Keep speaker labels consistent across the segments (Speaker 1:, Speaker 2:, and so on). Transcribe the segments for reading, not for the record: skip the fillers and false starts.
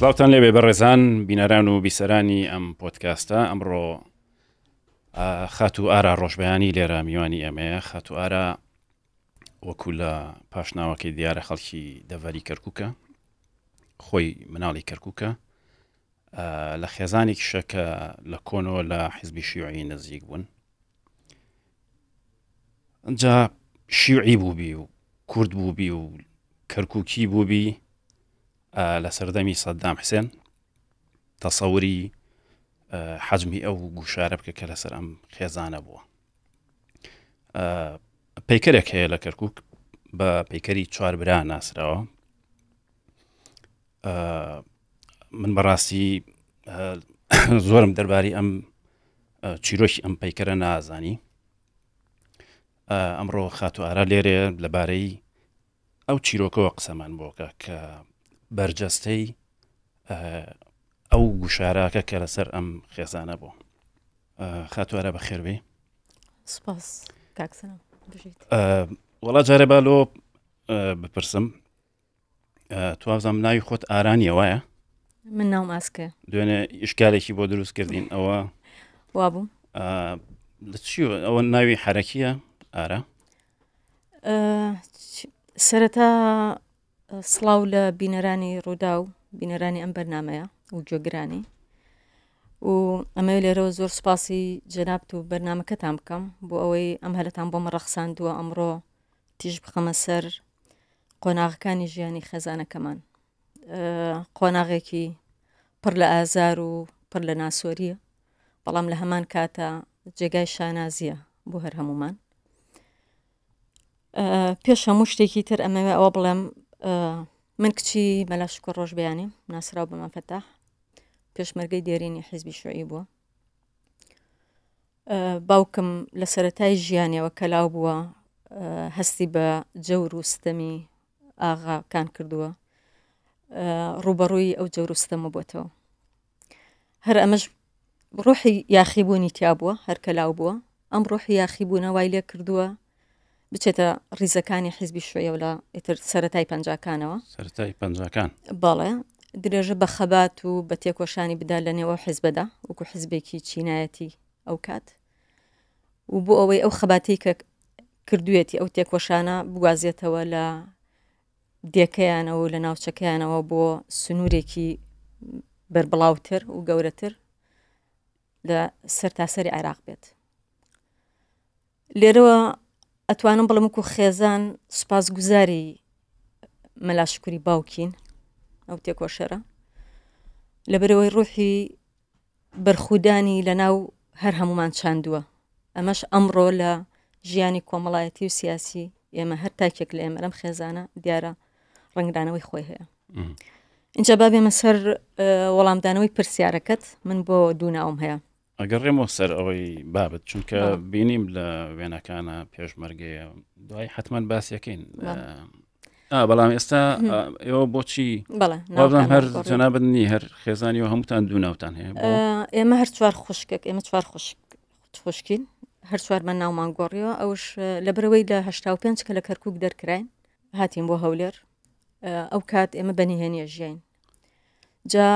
Speaker 1: سلااوتان لێبێ بەڕێزان بینەران و بیسەرانی ئەم پۆدکاستە ئەمڕۆ خاتو ئارا ڕۆژبەیانی لێرە میوانی ئەمەیە. خاتو ئارا وەکو لە پاشناوەکەی دیارە خەڵکی دەڤەری کەرکووکە، خۆی مناڵی کەرکووکە، لە خێزانێکی شەکە لە کۆنەوە لە حیزبی شیوعی نزیک بوون. ئەنجا شیوعی بووبی و کورد بووبی و کەرکووکی بووبی لە سەردەمی سەدام حسێن تەسەوری حەجمی ئەو گوشارە بکە کە لەسەر ئەم خێزانە بووە. پەیکەرێک هەیە لە کەرکووک بە پەیکەری چوار برا ناسراوە. من بەڕاستی زۆرم دەرباری ئەم چیرۆکی ئەم پەیکەرە نازانی. ئەمڕۆ خاتو ئارا لێرێ لەبارەی ئەو چیرۆکەوە قسەمان بۆکە کە بەرجەستەی ئەو گوشاراکە کە لەسەر ئەم خێزانە بوو. خاتو ئارا بەخێر بێ.
Speaker 2: سپاس کاکسنم بژیت.
Speaker 1: وەڵا جارێ بالۆ بپرسم، توازم ناوی خۆت ئارانیە وایە؟
Speaker 2: من ناوم ئاسکە.
Speaker 1: دوێنێ ئیشکالێکی بۆ دروست کردین ئەوە
Speaker 2: وابوو
Speaker 1: لە چیوە؟ ئەوە ناوی حەرەکیە ئارا؟
Speaker 2: سەرەتا سڵاو لە بینەرانی ڕوودا و بینەرانی ئەم بەرنمەیە و گوێگرانی و ئەمە لێرەوە زۆر سپاسی جەنابت و بەرنمەکەتان بکەم بۆ ئەوەی ئەم هەلەتان بۆمە ڕەخساندووە ئەمڕۆ تیژ بخەمە سەر قۆناغەکانی ژیانی خێزانەکەمان. قۆناغێکی پڕ لە ئازار و پڕ لە ناسۆریە، بەڵام لە هەمان کاتە جێگای شانازیە بۆ هەر هەمومان. پێش هەموو شتێکی تر ئەمەوێ ئەوە بڵێم، من کچی مەلا شکۆر ڕۆژبەیانی ناسراو بە مافەتاح پێشمەرگەی دێرینی حیزبی شیوعی بووە. باوکم لە سەرەتای ژیانیەوە کەلاو بووە، هەستی بە جەور و ستەمی ئاغاکان کردووە، ڕوبەڕووی ئەو جەور و ستەمە بۆتەوە. هەر ئەمەش ڕۆحی یاخیبوونی تیا بووە، هەر کەلاو بووە. ئەم ڕۆحی یاخیبوونە وای لێ کردووە بچێتە ڕیزەکانی حیزبی شیوعی و لە ئیتر سەرەتای پەنجاکانەوە.
Speaker 1: سەرەتای پەنجاکان؟
Speaker 2: بەڵێ، درێژە بە خەبات و بە تێکۆشانی بدا لە نێوە حیزبەدا وەکو حیزبێکی چینایەتی ئەو کات، و بۆ ئەوەی ئەو خەباتی کە کردوێتی ئەو تێکۆشانە بگوازێتەوە لە دێکەیانەوە و لە ناوچەکەیانەوە بۆ سنوورێکی بەربڵاوتر و گەورەتر لە سەرتاسەری عێراق بێت. لێرەوە ئەتوانم بڵم وەکو خێزان سوپاسگوزاری مەلا شکووری باوکین ئەو تێکۆشەرە، لەبەرەوەی ڕوحی بەرخودانی لە ناو هەر هەمومان چاندووە. ئەمەش ئەمڕۆ لە ژیانی کۆمەڵایەتی و سیاسی ئێمە هەر تاکێک لە ئێمە لەم خێزانە دیارە ڕنگدانەوەی خۆی هەیە. اینجا با بێمە سەر وەڵامدانەوەی پرسیارەکەت. من بۆ دوو ناوم هەیە.
Speaker 1: ئەگەڕێمەوە سەر ئەوەی بابەت، چونکە بینیم لە وێنەکانە پێشمەرگەیە دوای حتمەن باسیەکەین. بەڵام ئێستا ئێوە بۆچی وابزانم هەر جەنابەت نی هەر خێزانیەوە هەمووتان دوو ناوتان هەیە؟
Speaker 2: ئێمە هەر چوار خوشکێک، ئێمە چوار خوشکین، هەر چوارمان ناومان گۆڕیەوە. ئەوش لەبەرەوەی لە 85 کە لە کەرکووک دەرکراین هاتین بۆ هەولێر. ئەو کات ئێمە بەنیهێنیە ژیاین. جا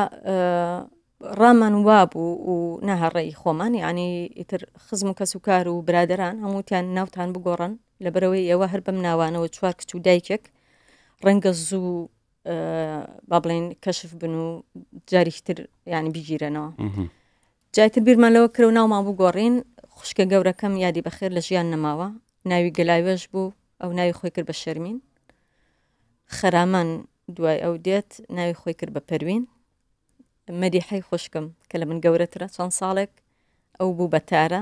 Speaker 2: ڕامان وابوو و ناهەڕێی خۆمان، یعنی ئیتر خزم و کەس و کار و برادران هەمووتیان ناوتان بگۆڕن، لەبەرەوەی ئێوە هەر بەم ناوانەوە چوار کچ و دایکێک ڕەنگە زوو با بڵێن کەشف بن و جارێکی تر یعنی بیگیرەنەوە. جایتر بیرمان لەوە کرە و ناومان بگۆڕین. خوشکە گەورەکەم یادی بەخێر لە ژیان نەماوە، ناوی گەلاوێژ بوو، ئەو ناوی خۆی کرد بە شەرمین. خەرامان دوای ئەو دێت ناوی خۆی کرد بە پەروین. مەدیحەی خوشکم کە لە من گەورەترە چەند ساڵێک، ئەو بوو بە تارە.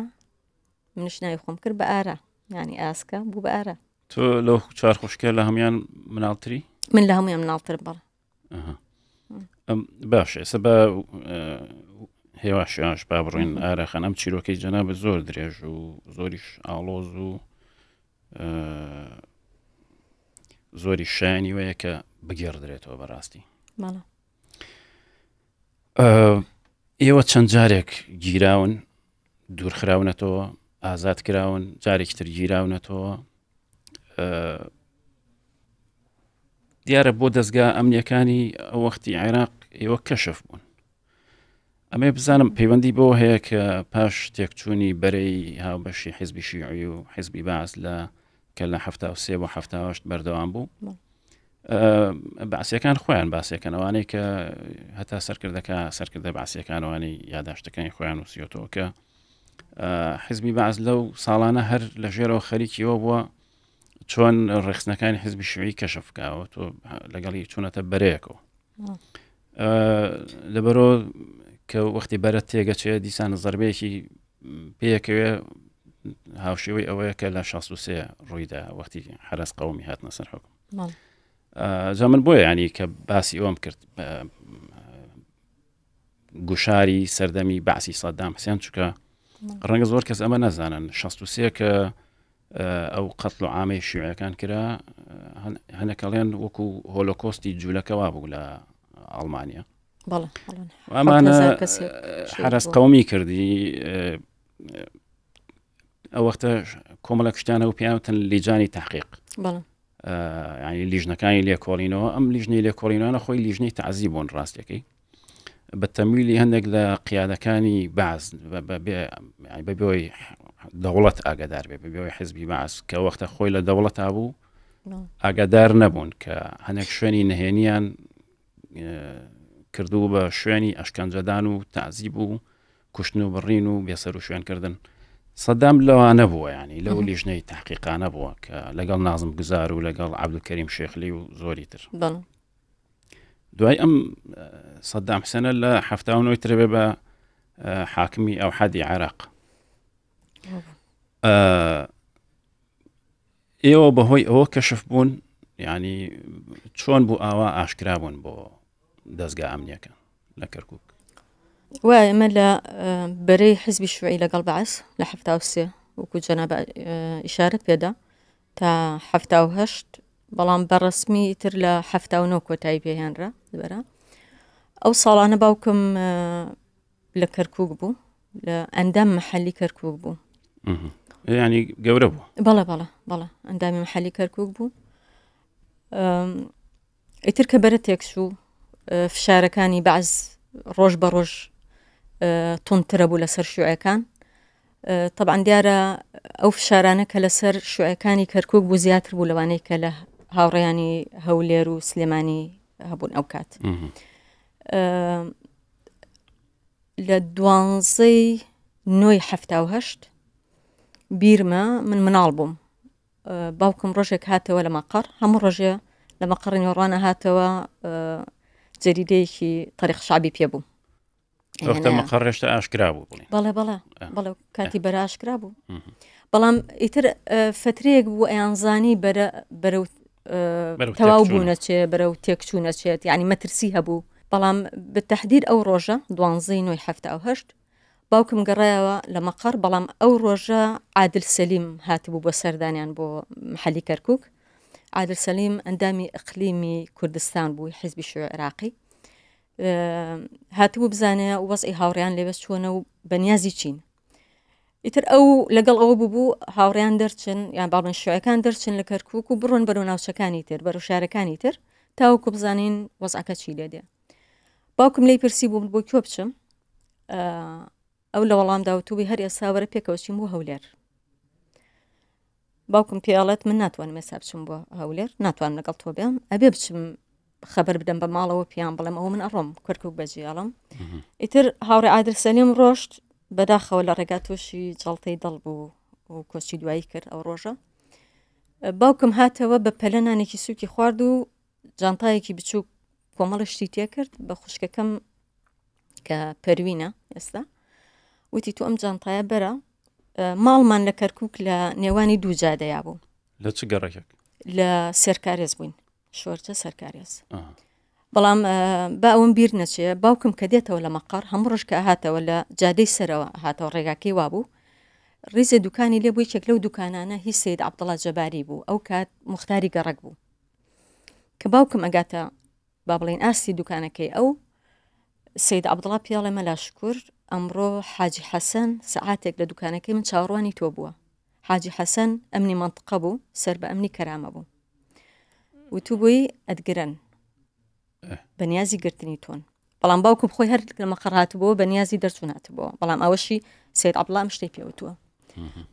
Speaker 2: منش ناوی خۆم کرد بە ئارە، یعنی ئاسکە بوو بە ئارە.
Speaker 1: تۆ لەو چوار خوشکە لە هەمویان مناڵتری؟
Speaker 2: من لە هەمویان مناڵتر. بەڵێ.
Speaker 1: باش، ئێستا بە هێواشیاش با بڕۆین ئارەخان. ئەم چیرۆکەی جەنابەت زۆر درێژ و زۆریش ئاڵۆز و زۆری شایانی وەیە کە بگێڕدرێتەوە بەڕاستی. ئێوە چەند جارێک گیراون، دوورخراونەتەوە، ئازاد کراون، جارێکی تر گیراونەتەوە. دیارە بۆ دەستگا ئەمنیەکانی ئەو وەختی عێراق ئێوە کەشف بوون ئەمێ بزانم پەیوەندی بۆ هەیە کە پاش تێکچوونی بەرەی هاوبەشی حیزبی شیوعی و حیزبی باس کە لە 1970 بۆ 1970 بەردەوام بوو باسیەکان خۆیان باسیەکەنەوانەی کە هەتا سەرکردە باسیەکانەوانی یاداشتەکانی خۆیان وسیۆتەوە کە حیزبی باز لەو ساڵانە هەر لە ژێرەوە خەریکیەوە بووە چۆن ڕێخستنەکانی حیزبی شیوعی کەشفکاوە تۆ لەگەڵی چوونەتە بەرەیەکەوە لەبەرۆ کە وەختی بەرە تێگەچێت دیسان زەربەیەکی پێیەکەوێ هاوشێوەی ئەوەیە کە لە 63 ڕوویدا وەختی حرەس قەومی هاتنە سەر حکم جا من بۆیە ینی کە باسی ئەوم کرد گوشاری سەردەمی باسی سەدام حسێن چووکە ڕەنگە زۆر کەس ئەمە نەزانن 63 کە ئەو قەتڵ و عامەی شیوعەکان کرا هەنەکەڵێن وەکو هۆلۆکۆستی جوولەکەوا بوو لە ئەڵمانیا ئەمانە حرەس قەومی کردی ئەو وەختە کۆمەڵە شتیانە و پیاوتن لیجانی تحقیق ینی لیژنەکانی لێکۆڵینەوە ئەم لیژنەی لێکۆڵینەوە خۆی لیژنەی تعزیب بوون ڕاستیەکەی بە تەمویلی هەندێک لە قیادەکانی باز بەبێەوەی دەوڵەت ئاگادار بێ بەبێەوەی حیزبی باز کە وەختە خۆی لە دەوڵەتا بوو ئاگادار نەبوون کە هەندێک شوێنی نهێنیان کردو بە شوێنی ئەشکەنجەدان و تعزیب و کوشتن و بڕین و بێسەر و شوێنکردن سەدام لەوانە بووە ینی لەو لیژنەی تحقیقانە بووە کە لەگەڵ نازم گوزار و لەگەڵ عەبدولکەریم شێخلی و زۆری تر دوای ئەم سەدام حسێنە لە 79 تربێ بە حاکمی ئەو حەدی عێراق ئێوە بەهۆی ئەوە کەشف بوون ینی چۆن بوو ئاوا ئاشکرا بوون بۆ دەستگا ئەمنیەکە لە کەرکووک
Speaker 2: وای ئەمە لە بەرەی حیزبی شیوعی لەگەڵ بەعس لە 73 وەکو جەناب ئیشارەت پێدا تا 78 بەڵام بەڕسمی تر لە 79 کۆتایی پێهێنرا بەرە ئەو ساڵانە باوکم لە کەرکووک بوو لە ئەندام مەحەلی کەرکووک بوو
Speaker 1: ینی گەورە بوو
Speaker 2: بەڵە ئەندامی مەحەلی کەرکووک بوو ئیتر کە بەرە تێکچوو فشارەکانی بەعز ڕۆژ بە ڕۆژ تونترە بوو لەسەر شیوعەکان طبعا دیارە ئەو فشارانە کە لەسەر شیوعەکانی کەرکووک بوو زیاتر بوو لەوانەی کە لە هاوڕێیانی هەولێر و سلێمانی هەبوون ئەو کات لە 12/9/78 بیرمە من مناڵ بووم باوکم ڕۆژێک هاتەوە لە مەقەڕ هەموو ڕۆژێ لە مەقەڕی نێوڕوانە هاتەوە جەریدەیەکی تاریخ شعبی پێ بوو
Speaker 1: وەختە مەقەڕ ڕێشتا ئاشکرا بوو
Speaker 2: بەڵێ کاتی بەرە ئاشکرا بوو بەڵام ئیتر فترەیەک بوو ئەیانزانی بەرە تەواو بوو نەچێ بەرە و تێکچوو نەچێت یعنی مەترسی هەبوو بەڵام بتەحدید ئەو ڕۆژە 12/9/78 باوکم گەڕایەوە لە مەقەڕ بەڵام ئەو ڕۆژە عادل سەلیم هاتبوو بۆ سەردانیان بۆ محەلی کەرکووک عادل سەلیم ئەندامی ئەقلیمی کوردستان بووی حیزبی شیوعی عێراقی هاتبوو بزانێ وەزعی هاوڕێیان لێبەست چۆنە و بەنیازی چین ئیتر ئەو لەگەڵ ئەوە بوو هاوڕێیان دەرچن یان باڵێن شیوعەکان دەرچن لە کەرکووک و بڕۆن بەرەو ناوچەکانی تر بەرەو شارەکانی تر تاوەکو بزانین وەزعەکە چی لێدێ باوکم لی پرسی بووم بۆ کوێ بچم ئەو لە وەڵام داوتوبی هەر ئێستا وەرە پێکەوە چیم بۆ هەولێر باوکم پێڵێت من ناتوانم ئێستا بچم بۆ هەولێر ناتوانم لەگەڵ تۆ بێم ئەبێ بچم خەبەر بدەم بە ماڵەوە پیان بڵێم ئەوە من ئەڕۆم کەرکووک بەجێڵم ئیتر هاوڕێ عادل سەلیم ڕۆشت بەداخەوە لە ڕێگا تۆشی جەڵتەی دڵ بوو و کۆچی دوایی کرد ئەو ڕۆژە باوکم هاتەوە بە پەلەنانێکی سووکی خوارد و جانتایەکی بچوو کۆمەڵە شتی تێ کرد بە خوشکەکەم کە پەروینە ئێستا وتی تو ئەم جانتایە بەرە ماڵمان لە کەرکووک لە نێوانی دوو جادەیا بوو
Speaker 1: لە چ گەڕێکێک
Speaker 2: لە سەرکارێز بووین شۆرجە سەرکارێز بەڵام با ئەوم بیر نەچێ باوکم کە دێتەوە لە مەقەڕ هەموو ڕۆژ کە هاتەوە لە جادەی سەرەوە هاتەوە ڕێگاکەی وا بوو ڕیزە دوکانی لێ بووی چێک لەو دوکانانە هیچ سید عەبدوڵڵا جەباری بوو ئەو کات موختاری گەڕک بوو کە باوکم ئەگاتە با بڵێن ئاستی دوکانەکەی ئەو سید عەبدوڵڵا پێڵێ مەلا شکوور ئەمڕۆ حاجی حەسەن سەعاتێک لە دوکانەکەی من چاوەڕوانی تۆ بووە حاجی حەسەن ئەمنی منتقە بوو سەر بە ئەمنی کەرامە بوو وتو بووی ئەدگرن بەنیازی گرتنی تۆن بەڵام باوکم خۆی هەر لەمە قەڕاتبووە بە نیازی دەرچوو ناتبووە بەڵام ئەوەشی سید عەبدوڵڵا شتەی پێوتووە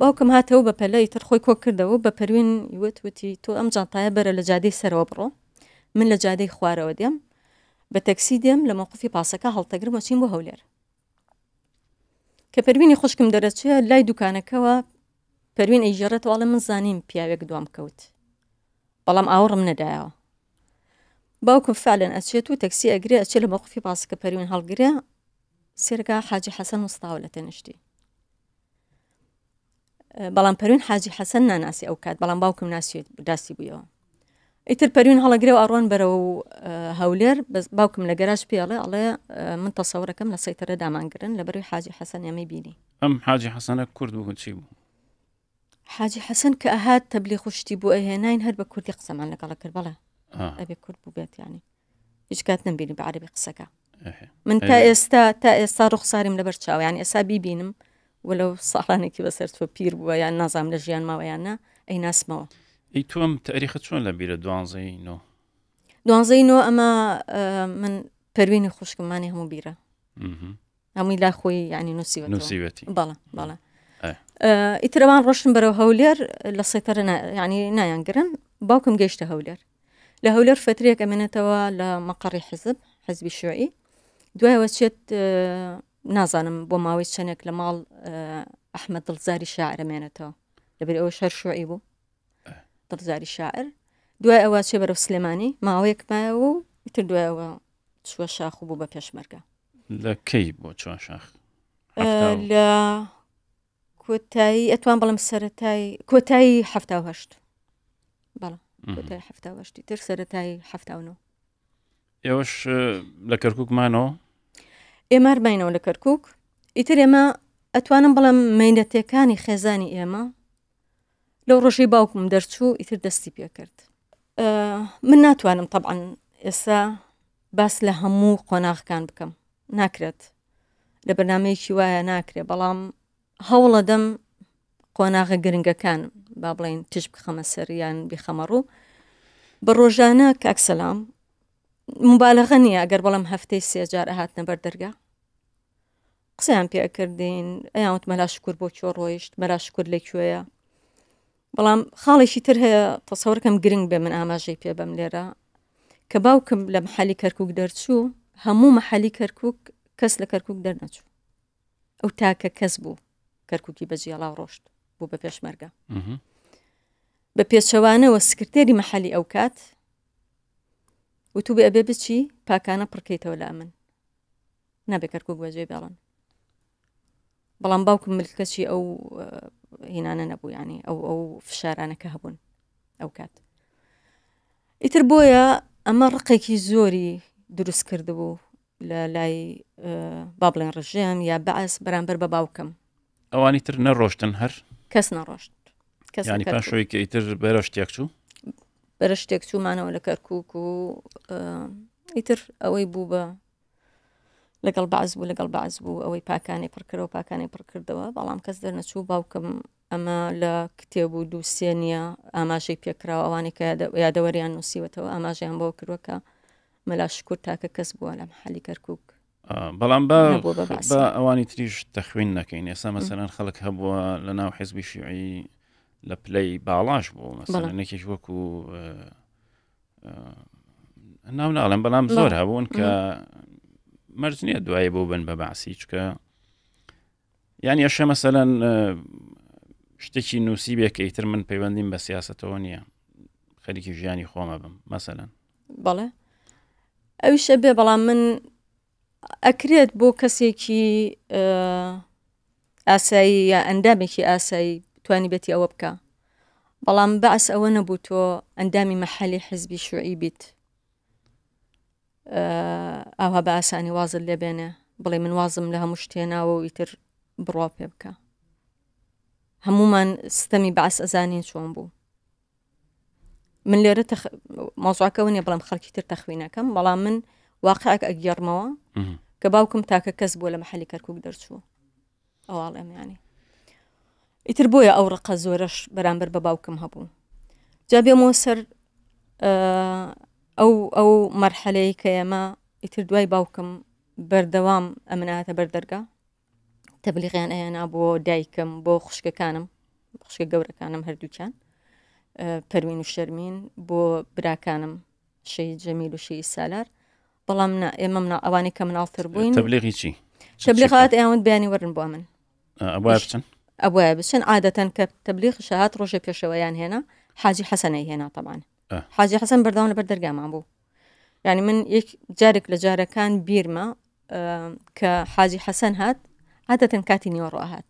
Speaker 2: باوکم هاتەوە بە پەلەی تر خۆی کۆ کردەوە بە پەروین وتی تۆ ئەم جانتایە بەرە لە جادەی سەرەوە بڕۆ من لە جادەی خوارەوە دێم بە تەکسی دێم لە موقفی پاسەکە هەڵتەگرم وەچین بۆ هەولێر کە پەروینی خوشکم دەرەچێ لای دوکانەکەەوە پەروین ئەیژێڕێتەوەڵە من زانیم پیاوێک دوام کەوت بەڵام ئاوڕم نەدایەوە باوکم فعلەن ئەچێت و تەکسی ئەگرێ ئەچێ لە موقفی پاسەکە پەروین هەڵگرێ سێرگا حاجی حەسەن وستاوە لە تەنیشتی بەڵام پەروین حاجی حەسەن ناناسی ئەو کات بەڵام باوکم ناسیێت داسی بوویەوە ئیتر پەروین هەڵەگرێ و ئەڕۆن بەرەو هەولێر باوکم لە گەراژ پێڵێ ئەڵێ من تەسەورەکەم لە سەیتەرە دامانگرن لە بەروی حاجی حەسەن ئێمەی بینی
Speaker 1: ئەم حاجی حەسەنە کورد بوو چی بوو
Speaker 2: حاجی حەسەن کە ئەهات تەبلیغ خوشتی بوو ئەهێناین هەر بە کوردی قسەمان لەگەڵە کرد بەڵێ ئەبێ کورد بوو بێت یانی هیچ کات نەمبینی بە عەرەبی قسەکە من تا ئێستا ڕوخساریم لەبەر چاوە یانی ئێستا بیبینم وەلەو ساڵانێکی بەسەر تۆ پیر بووە یان نازام لە ژیان ماوەیانە ئەی ناسمەوە
Speaker 1: ئەی تۆم تاریخت چۆن لە بیرە
Speaker 2: دوانزەی نۆ ئەمە من پەروینی خوشکمانی هەموو بیرە هەمووی لا خۆی ینی
Speaker 1: نووسیوەتی
Speaker 2: بەڵە ئیترەوان ڕۆشن بەرەو هەولێر لە سەیتەرە ینی نایانگرن باوکم گەیشتە هەولێر لە هەولێر فترێک ئەمێنێتەوە لە مەقەڕی حزبی شوعی دوایەوە چێت نازانم بۆ ماوەی چەندێک لە ماڵ ئەحمەد دڵزاری شاعر ئەمێنێتەوە لەبەر ئەوە شەر شوعی بوو دڵزاری شاعر دوای ئەوە چێ بەرەو سلێمانی ماوەیەک مایەوە و ئیتر دوایەوە چووە شاخ و بوو بە پێشمەرگە
Speaker 1: لە کەی بۆ چوە شاخ
Speaker 2: لە کۆتایی ئەتوان بەڵام سەرەتای کۆتایی هەشت بەڵام کۆتایی هەشتی تر سەرەتایی هەفتاونەوە
Speaker 1: ئێوەش لە کەرکووکمانەوە
Speaker 2: ئێمە هەرماینەوە لە کەرکووک ئیتر ئێمە ئەتوانم بەڵام مەینەتەکانی خێزانی ئێمە لەو ڕۆژەی باوکم دەرچوو ئیتر دەستی پێ کرد من ناتوانم طبعاً ئێستا باس لە هەموو قۆناغەکان بکەم ناکرێت لە بەرنامەیەکی وایە ناکرێت بەڵام هەوڵە دەم قۆناغە گرنگەکان با بڵێن تش بخەمە سەریان بخەمەڕوو بە ڕۆژانە کاکسەلام مبالغە نییە ئەگەر بەڵام هەفتەی سێجار ئەهاتنە بەر دەرگا قسەیان پێکردین ئەیانوت مەلا شکر بۆ کێ ڕۆیشت مەلا شکر لەکوێیە بەڵام خاڵێکی تر هەیە تەسەورەکەم گرنگ بێ من ئاماژەی پێ بەم لێرە کە باوکم لە محەلی کەرکووک دەرچوو هەموو محەلی کەرکووک کەس لە کەرکووک دەرنەچوو ئەو تاکە کەس بوو کەرکووکی بەجیاڵاو ڕۆشت بوو بە پێشمەرگە بە پێچەوانەوە سکرتێری محەلی ئەو کات وتو بێ ئەبێ بچی پاکانە پڕکەیتەوە لە من نابێ کەرکووک وەجێ بێڵن بەڵام باوکم ملکەچی ئەو هینانە نەبوو ینی ئەو فشارانەکە هەبوون ئەو کات ئیتر بۆیە ئەمە ڕقێکی زۆری دروست کردبوو لە لای با بڵێن ڕژێم یا بەعەس بەرامبەر بە باوکم
Speaker 1: ئەوانی تر نەڕۆشتن هەر
Speaker 2: کەس نەڕۆشت
Speaker 1: ینی پاشۆی کە ئیتر بەرە شتێک چوو
Speaker 2: بەرە شتێک چوومانەوە لە کەرکووک و ئیتر ئەوەی بوو بە لەگەڵ بەعز بوو ئەوەی پاکانی پڕکردەوە پاکانی پڕکردەوە بەڵام کەس دەرنەچوو باوکم ئەمە لە کتێب و دووسێ نیە ئاماژەی پێکراوە ئەوانی کە یادەوەریان نووسیوەتەوە ئاماژیان بۆ کردووە کە مەلا شکر تاکە کەس بووە لە محەلی کەرکووک
Speaker 1: بەڵام بە ئەوانی تریش تەخوین نەکەین ئێستا مەسەلەن خەڵک هەبووە لە ناو حیزبی شیوعی لە پلەی باڵاش بوو مەسەلەنێکیش وەکو ناو ناڵێم بەڵام زۆر هەبوون کە مەرج نییە دوایی بۆ بن بە بەعسی چکە یانی ئەشە مەسەلەن شتێکی نووسی بێ کە ئیتر من پەیوەندیم بە سیاسەتەوە نییە خەریکی ژیانی خۆمە بم مەسەلەن
Speaker 2: بەڵێ ئەویشە بێ بەڵام من ئەکرێت بۆ کەسێکی ئاسایی یا ئەندامێکی ئاسایی توانی بێتی ئەوە بکە بەڵام بەعس ئەوە نەبوو تۆ ئەندامی مەحەلی حزبی شوعی بیت ئاوا بە ئاسانی وازت لێبێنێ بڵێ من وازم لە هەموو شتێناوە و ئیتر بڕوا پێ بکە هەمومان ستەمی بەعس ئەزانین چۆن بوو من لێرە مۆزوعەکەەوە نیە بەڵام خەڵکی تر تەخوینەکەم بەڵام من واقعەک ئەگەڕمەوە کە باوکم تاکە کەس بووە لە مەحەلی کەرکووک دەرچوو ئەوواڵێم ینی ئیتر بۆیە ئەو ڕقە زۆرەش بەرامبەر بە باوکم هەبوو جا بێمەوە سەر ئەو مەرحەلەی کە ئێمە ئیتر دوای باوکم بەردەوام ئەمناتە بەردەرگا تەبلیغیان ئەیەنا بۆ دایکم بۆ خوشکەکانم خوشکە گەورەکانم هەردووکیان پەروین و شەرمین بۆ براکانم شەید جەمیل و شەید سالار بەڵام ئێمە ئەوانەی کە مناڵتر بووین
Speaker 1: تەبلیغی چی
Speaker 2: تەبلیغات ئەیان بیانی وەرن بۆ من
Speaker 1: ئەوە بچن
Speaker 2: ئەوە بچن عادەتەن کە تەبلیغ شەهات ڕۆژێ پێشەوەیان هێنا حاجی حەسەنەی هێنا تەمان حاجی حەسەن بەردەوام لەبەر دەرگامان بوو یعنی من یەک جارێک لە جارەکان بیرمە کە حاجی حەسەن هات عادەتەن کاتی نیوەڕۆ هات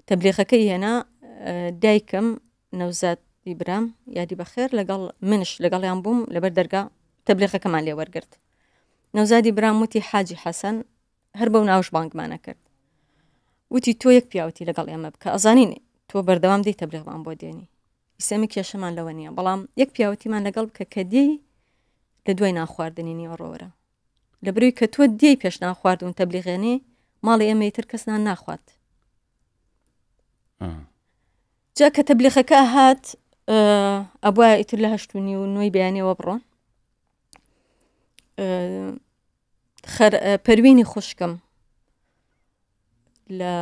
Speaker 2: تەبلیغەکەی هێنا دایکم نەوزاد برام یادی بەخێر لەگەڵ منش لەگەڵیان بووم لەبەر دەرگا تەبلیغەکەمان لێ وەرگرت نەوزادی برام وتی حاجی حەسەن هەر بەو ناوش بانگمانە کرد وتی تۆ یەک پیاوەتی لەگەڵ ئێمە بکە ئەزانین تۆ بەردەوام دەی تەبلیغمان بۆ دێنی ئیسەمی کێشەمان لەوە نییە بەڵام یەک پیاوەتیمان لەگەڵ بکە کە دێی لە دوای ناخواردنی نیوەڕۆوەرە لە بروی کە تۆ دێی پێش ناخواردون تەبلیغێنێ ماڵی ئێمە تر کەسنان ناخوات جا کە تەبلیغەکە هات ئەبووە ئیتر لە 8:30 بەیانەوە بڕۆن پەروینی خوشکم لە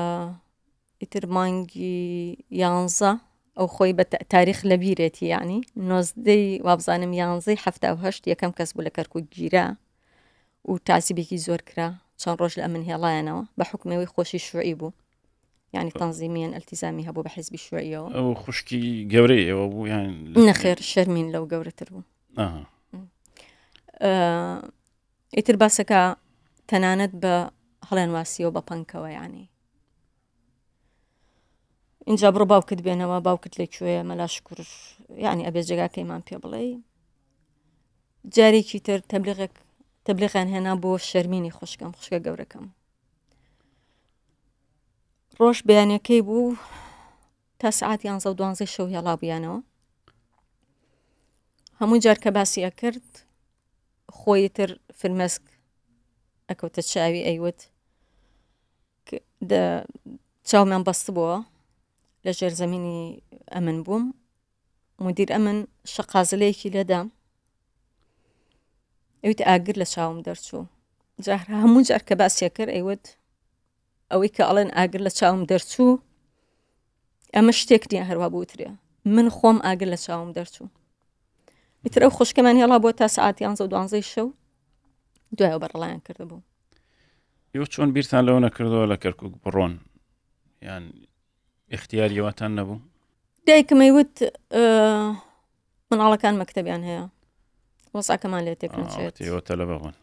Speaker 2: ئیتر مانگی 11 ئەو خۆی بە تاریخ لە بیرێتی یعنی 19 وابزانم 11 یەکەم کەس بوو لە کەرکووک گیرا و تاسیبێکی زۆر کرا چەند ڕۆژ لە ئەمن هێڵایەنەوە بە حکمەوەی خۆشی شوعی بوو يعني تنظيميا التزامي هبو بحزب الشيوعية
Speaker 1: أو خشكي جوري أو يعني
Speaker 2: نخير شرمين لو جورة تربو إتر باسكا تناند بهلان واسيو ببانكوا يعني إن جابرو باوكت بينما باوكت لك شوية ملا شكر يعني أبي جاكا كيمان بيبلي جاري كيتر تبليغان هنا بو شرميني خشكا جوركم ڕۆژ بەیانەکەی بوو تا سعات 11 شەو هێڵا بوویانەوە هەموو جار کە باسیە کرد خۆی تر فرمەسک ئەکەوتە چاوی ئەیوت چاومیان بەست بووە لە ژێر زەمینی ئەمن بووم مدیر ئەمن شەقازلەیەکی لەدام ئەویت ئاگر لە چاوم دەرچوو جار هەموو جار کە باسیە کرد ئەیوت ئەوەی کە ئەڵێن ئاگر لە چاوم دەرچوو ئەمە شتێک نییە هەروە بوترێ من خۆم ئاگر لە چاوم دەرچوو ئیتر ئەو خوشکەمان هێڵا بۆ تا سعات 11 شەو دوایەوە بەڕەڵایان کرده بوو
Speaker 1: یۆ چۆن بیرتان لەوە نەکردەوە لە کەرکووک بڕۆن یان اختیاریەوەتان نەبوو
Speaker 2: دایکمەیوت مناڵەکان مەکتەبیان هەیە وەسعەکەمان لێ تێک نەچێت
Speaker 1: تەلەبە بوون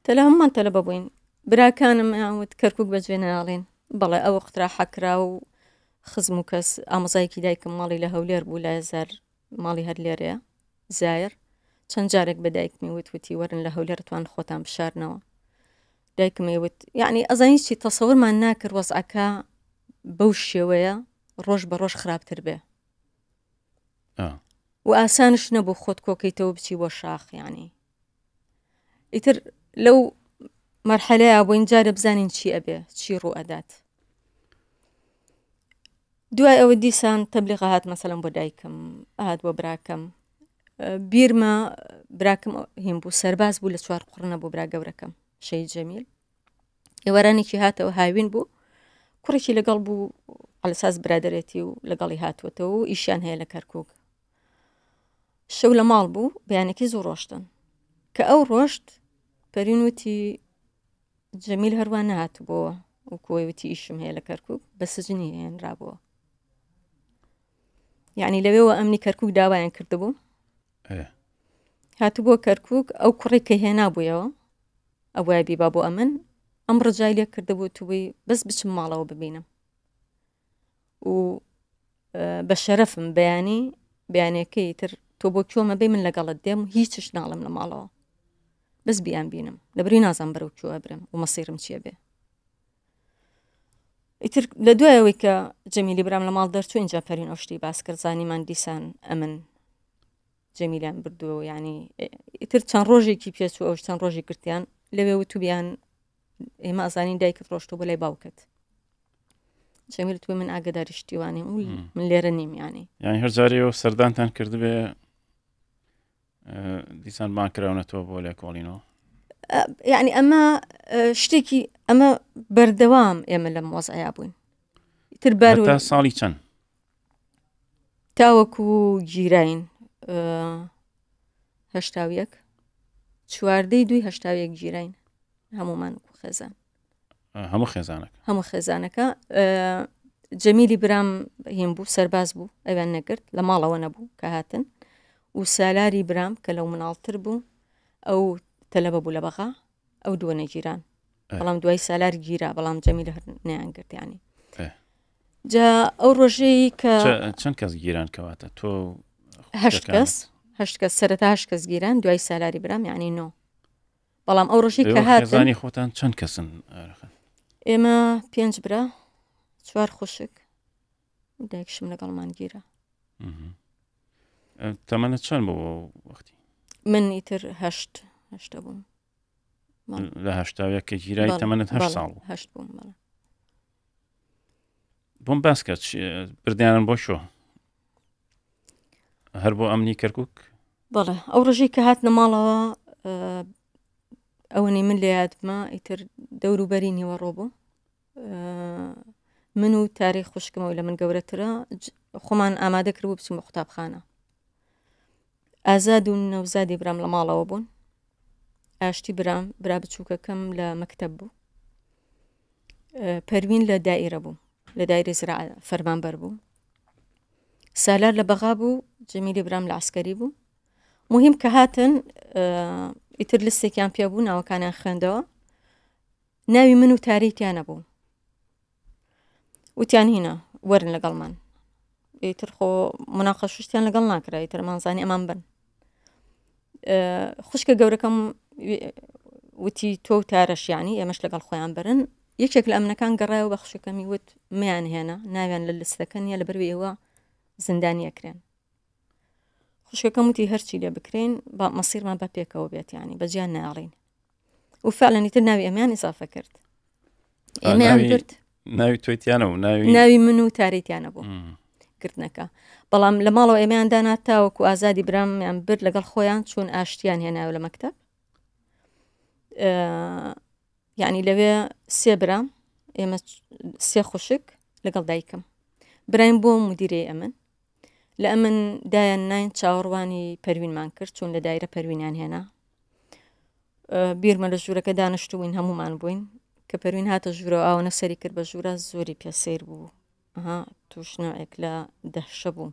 Speaker 2: تەلە هەممان تەلەبە بووین براکانم یاوت کەرکووک بەجوێ ناڵێن بەڵێ ئەوە قترا حەکرا و خزم و کەس ئامۆزایەکی دایکم ماڵی لە هەولێر بوو لە هەزار ماڵی هەر لێرەیە زایر چەند جارێک بە دایکمی وتی وەرن لە هەولێرتوان خۆتان بشارنەوە دایکمەوت یعنی ئەزانی چی تەسەورمان ناکرد وەزعەکە بەو شێوەیە ڕۆژ بە ڕۆژ خراپتر بێ و ئاسانش نەبوو خۆت کۆکەیتەوە بچی بۆ شاخ یعنی ئیتر لەو مرحلەیە بۆین جارە بزانین چی ئەبێ چی ڕوو ئەدات دوای ئەوە دیسان تەبلیغ هات مەسەڵەن بۆ دایکم ئاهات بۆ براکەم بیرمە براکەم هیم بوو سەرباز بوو لە 4 قوڕنە بۆ برا گەورەکەم شەید جەمیل ئێوارانێکی هاتەوە هاوین بوو کوڕێکی لەگەڵ بوو ئەلساس برادەرێتی و لەگەڵی هاتووەتەوە و ئیشیان هەیە لە کەرکووک شەو لە ماڵ بوو بەیانێکی زۆر ڕۆشتن کە ئەو ڕۆشت پەرینوتی جەمیل هەروان نهاتوو بۆەوە و کۆیوتی ئیشم هەیە لە کەرکووک بە سجنی هێنرابەوە یعنی لەوێەوە ئەمنی کەرکووک داوایان کردبوو هاتوو بۆ کەرکووک ئەو کوڕی کە هێنا بوویەوە ئەوای بیبا بۆ ئەمن ئەم ڕجای لێ کردبوو توی بەس بچم ماڵەوە ببینم و بە شەرەفم بەیانەکەی تر تۆ بۆ کۆمە بێ من لەگەڵت دێم و هیچش ناڵم لە ماڵەوە بەس بیان بینم لەبری نازان بەرەو کوێ برم و مەسیرم چیە بێ ئیتر لە دوایەوەی کە جەمیلی برام لە ماڵ دەرچوو اینجا پەرین ئەو شتی باس کرد زانیمان دیسان ئەمن جەمیلیان بردووە یعنی ئیتر چەند ڕۆژێکی پێچوو ئەوش چەند ڕۆژی گرتیان لەوێ وتو بیان ئێمە ئازانین دایکت ڕۆشتۆ بۆ لای باوکت جەمیل توی من ئاگداری شتیوانی و من لێرە نیم یعنی
Speaker 1: هەر جارێەوە سەردانتان کردبێ دیسان بانکراونەتەوە بۆ لای کۆڵینەوە
Speaker 2: يعني ئەمە شتێکی ئەمە بەردەوام ئێمە لەم وەزعیا بووین تربار
Speaker 1: هەتا ساڵی چەند
Speaker 2: تاوەکو گیراین 4/2 گیراین هەمومان خێزان
Speaker 1: هەموو
Speaker 2: خێزانەکە جەمیلی برام هیم بوو سەرباز بوو ئەویان نەگرت لە ماڵەوە نەبوو کە هاتن و سالاری برام کە لەو مناڵتر بوو ئەو تەلەبە بوو لە بەغا ئەو دووە نەگیران بەڵام دوای سالار گیرا بەڵام جەمیل نەیان گرتیانی جا ئەو ڕۆژەی کە
Speaker 1: چەند کەس گیران کەواتە تۆ
Speaker 2: 8 کەس سەرەتا 8 کەس گیران دوای سالاری برام یعنی نۆ بەڵام ئەو ڕۆژەی کە هاتن
Speaker 1: خۆتان چەند کەسن
Speaker 2: ئێمە 5 برا 4 خوشک دایکشم لەگەڵمان گیرە
Speaker 1: تەمەنە چەند بۆ وەختی
Speaker 2: من ئیتر 8 بووم
Speaker 1: لە هەشتاویە کە گیرای تەمەنت 8 ساڵ بوو
Speaker 2: 8 بووم
Speaker 1: بۆم باس کرد بردیانن بۆ شۆ هەر بۆ ئەمنی کەرکووک
Speaker 2: بەڵێ ئەو ڕژەی کە هاتنە ماڵەوە ئەوەی من لێ هاتمە ئیتر دەوروبەری نیوەڕۆ بوو من و تاریخ خوشکمەوە لە من گەورەترە خۆمان ئامادە کرد بوو بچین بە قوتابخانە ئازاد و نەوزادی برام لە ماڵەوە بوون ئاشتی برا بچووکەکەم لە مەکتەب بوو پەروین لە دائیرە بوو لە دایرە زراعە فەرمانبەر بوو سالار لە بەغا بوو جەمیلی برام لە عسکەری بوو مهم کە هاتن ئیتر لستێکیان پێ بوو ناوەکانیان خوێندەوە ناوی من و تاریتیانە بوو وتیان هینە وەرن لەگەڵمان ئیتر خۆ مناقەشتیان لەگەڵ ناکرا ئیتر مانزانی ئەمان بن خوشکە گەورەکەم وتی تۆ و تارەشیانی ئێمەش لەگەڵ خۆیان برن یەکێک لە ئەمنەکان گەڕایەوە بە خوشەکەمی وت میان هێنا ناویان لە لستەکە نیە لەبەر ئێوە زندانی ئەکرێن خوشکەکەم وتی هەرچی لێ بکرێن بە مەسیرمان بە پێکەوە بێت ینی بەجیان ناڵین و فعلەن ئیتر ناوی ئەمیان ئیزافە کرد ئێمەیان برد
Speaker 1: ناوی تۆیتیانە و
Speaker 2: ناوی من و تاریتیانە بوو کردنەکە بەڵام لە ماڵەوە ئێمەیان دانا تاوەکو ئازادی برامیان برد لەگەڵ خۆیان چون ئاشتیان هێناوە لە مەکتەب یعنی لەوێ 3 برام ئێمە 3 خوشک لەگەڵ دایکم برایم بۆ مدیرەی ئەمن لە ئەمن دایان ناین چاوەڕوانی پەروینمان کرد چون لە دایرە پەروینیان هێنا بیرمە لە ژوورەکە دانیشتوین هەمومان بووین کە پەروین هاتە ژوورەوە ئاوە نەسەری کرد بە ژوورە زۆری پێسەیر بوو توشنەوەێک لە دەهشە بوو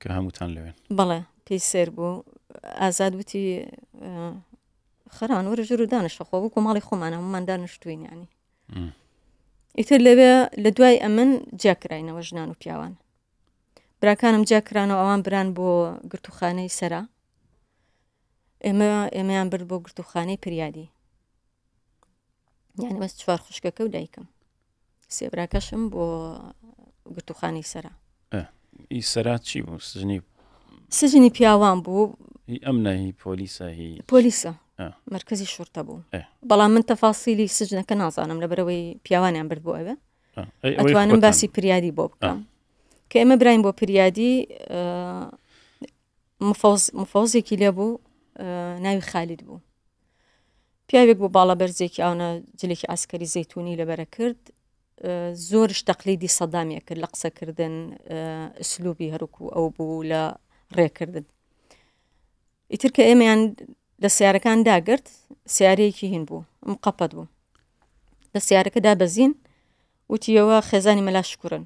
Speaker 1: کە هەمووتان لەوێن
Speaker 2: بەڵێ پێی سێر بوو ئازاد وتی خەران وەرە ژوور و دانیشە خۆ بوو ماڵی خۆمان هەمومان دانیشتوین ینی ئیتر لەوێ لە دوای ئەمن جاکراینەوە ژنان و پیاوان براکانم جاکرانەوە ئەوان بران بۆ گرتوخانەی سەرا ئێمەیان برد بۆ گرتوخانەی پریادی یعنی بەس 4 خوشکەکە و دایکم 3 براکەشم بۆ گرتوخانەی سەرا
Speaker 1: ئی سەرات چی بوو
Speaker 2: سجنی پیاوان بوو
Speaker 1: ئەمنایی
Speaker 2: پۆلیسە مرکزی شورتە بوو بەڵام من تەفاسیلی سجنەکە نازانم لەبەرەوەی پیاوانیان برد بۆ ئەوێ ئەتوانم باسی پریادی بۆ بکەم کە ئێمە براین بۆ پریادی مفۆزێکی لێ بوو ناوی خالید بوو پیاوێک بۆ باڵە بەرزێکی ئاونە جلێکی ئاسکەری زەیتونی لەبەرە کرد زۆرش تەقلیدی سەدامیە کرد لە قسەکردن ئسلوبی هەروکو ئەو بوو لە ڕێکردن ئیتر کە ئێمەیان لە سیارەکان داگرت سیارەیەکی هین بوو مقەپەت بوو لە سیارەکەدا بەزین وتیەوە خێزانی مەلاشکورن